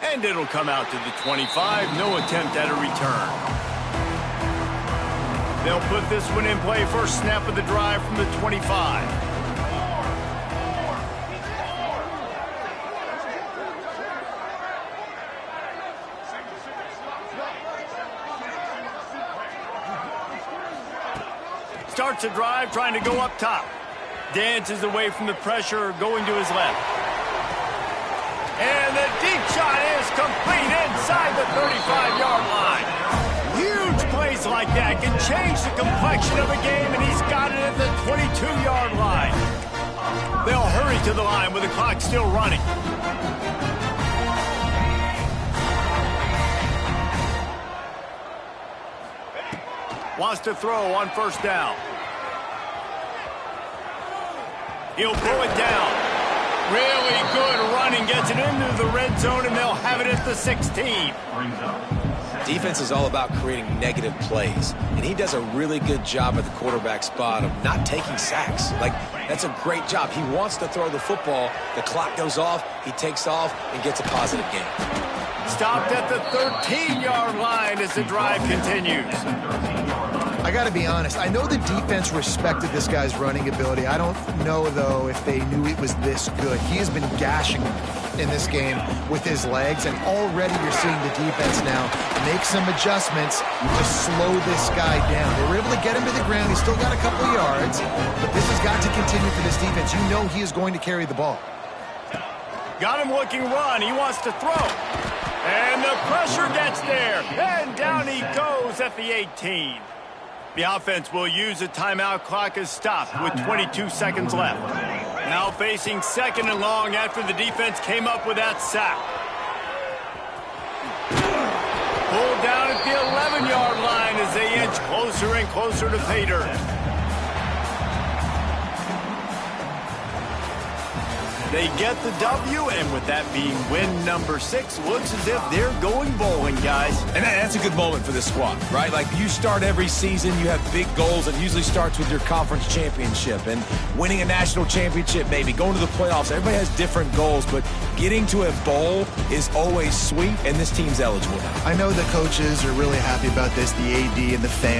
[SPEAKER 1] And it'll come out to the 25. No attempt at a return. They'll put this one in play. First snap of the drive from the 25. Starts a drive trying to go up top. Dances away from the pressure, going to his left. And the deep shot is complete inside the 35-yard line. Huge plays like that can change the complexion of a game, and he's got it at the 22-yard line. They'll hurry to the line with the clock still running. Wants to throw on first down. He'll pull it down. Really good running, gets it into the red zone, and they'll have it at the 16.
[SPEAKER 3] Defense is all about creating negative plays, and he does a really good job at the quarterback spot of not taking sacks. Like, that's a great job. He wants to throw the football. The clock goes off, he takes off, and gets a positive gain.
[SPEAKER 1] Stopped at the 13-yard line as the drive continues.
[SPEAKER 2] I got to be honest. I know the defense respected this guy's running ability. I don't know, though, if they knew it was this good. He has been gashing in this game with his legs, and already you're seeing the defense now make some adjustments to slow this guy down. They were able to get him to the ground. He's still got a couple of yards, but this has got to continue for this defense. You know he is going to carry the ball.
[SPEAKER 1] Got him looking run. He wants to throw. And the pressure gets there. And down he goes at the 18. The offense will use a timeout. Clock is stopped with 22 seconds left. Now facing second and long after the defense came up with that sack. Pulled down at the 11-yard line as they inch closer and closer to pay dirt. They get the W, and with that being win number 6, looks as if they're going bowling, guys.
[SPEAKER 3] And that's a good moment for this squad, right? Like, you start every season, you have big goals. It usually starts with your conference championship and winning a national championship, maybe going to the playoffs. Everybody has different goals, but getting to a bowl is always sweet, and this team's eligible now.
[SPEAKER 2] I know the coaches are really happy about this, the AD and the fans.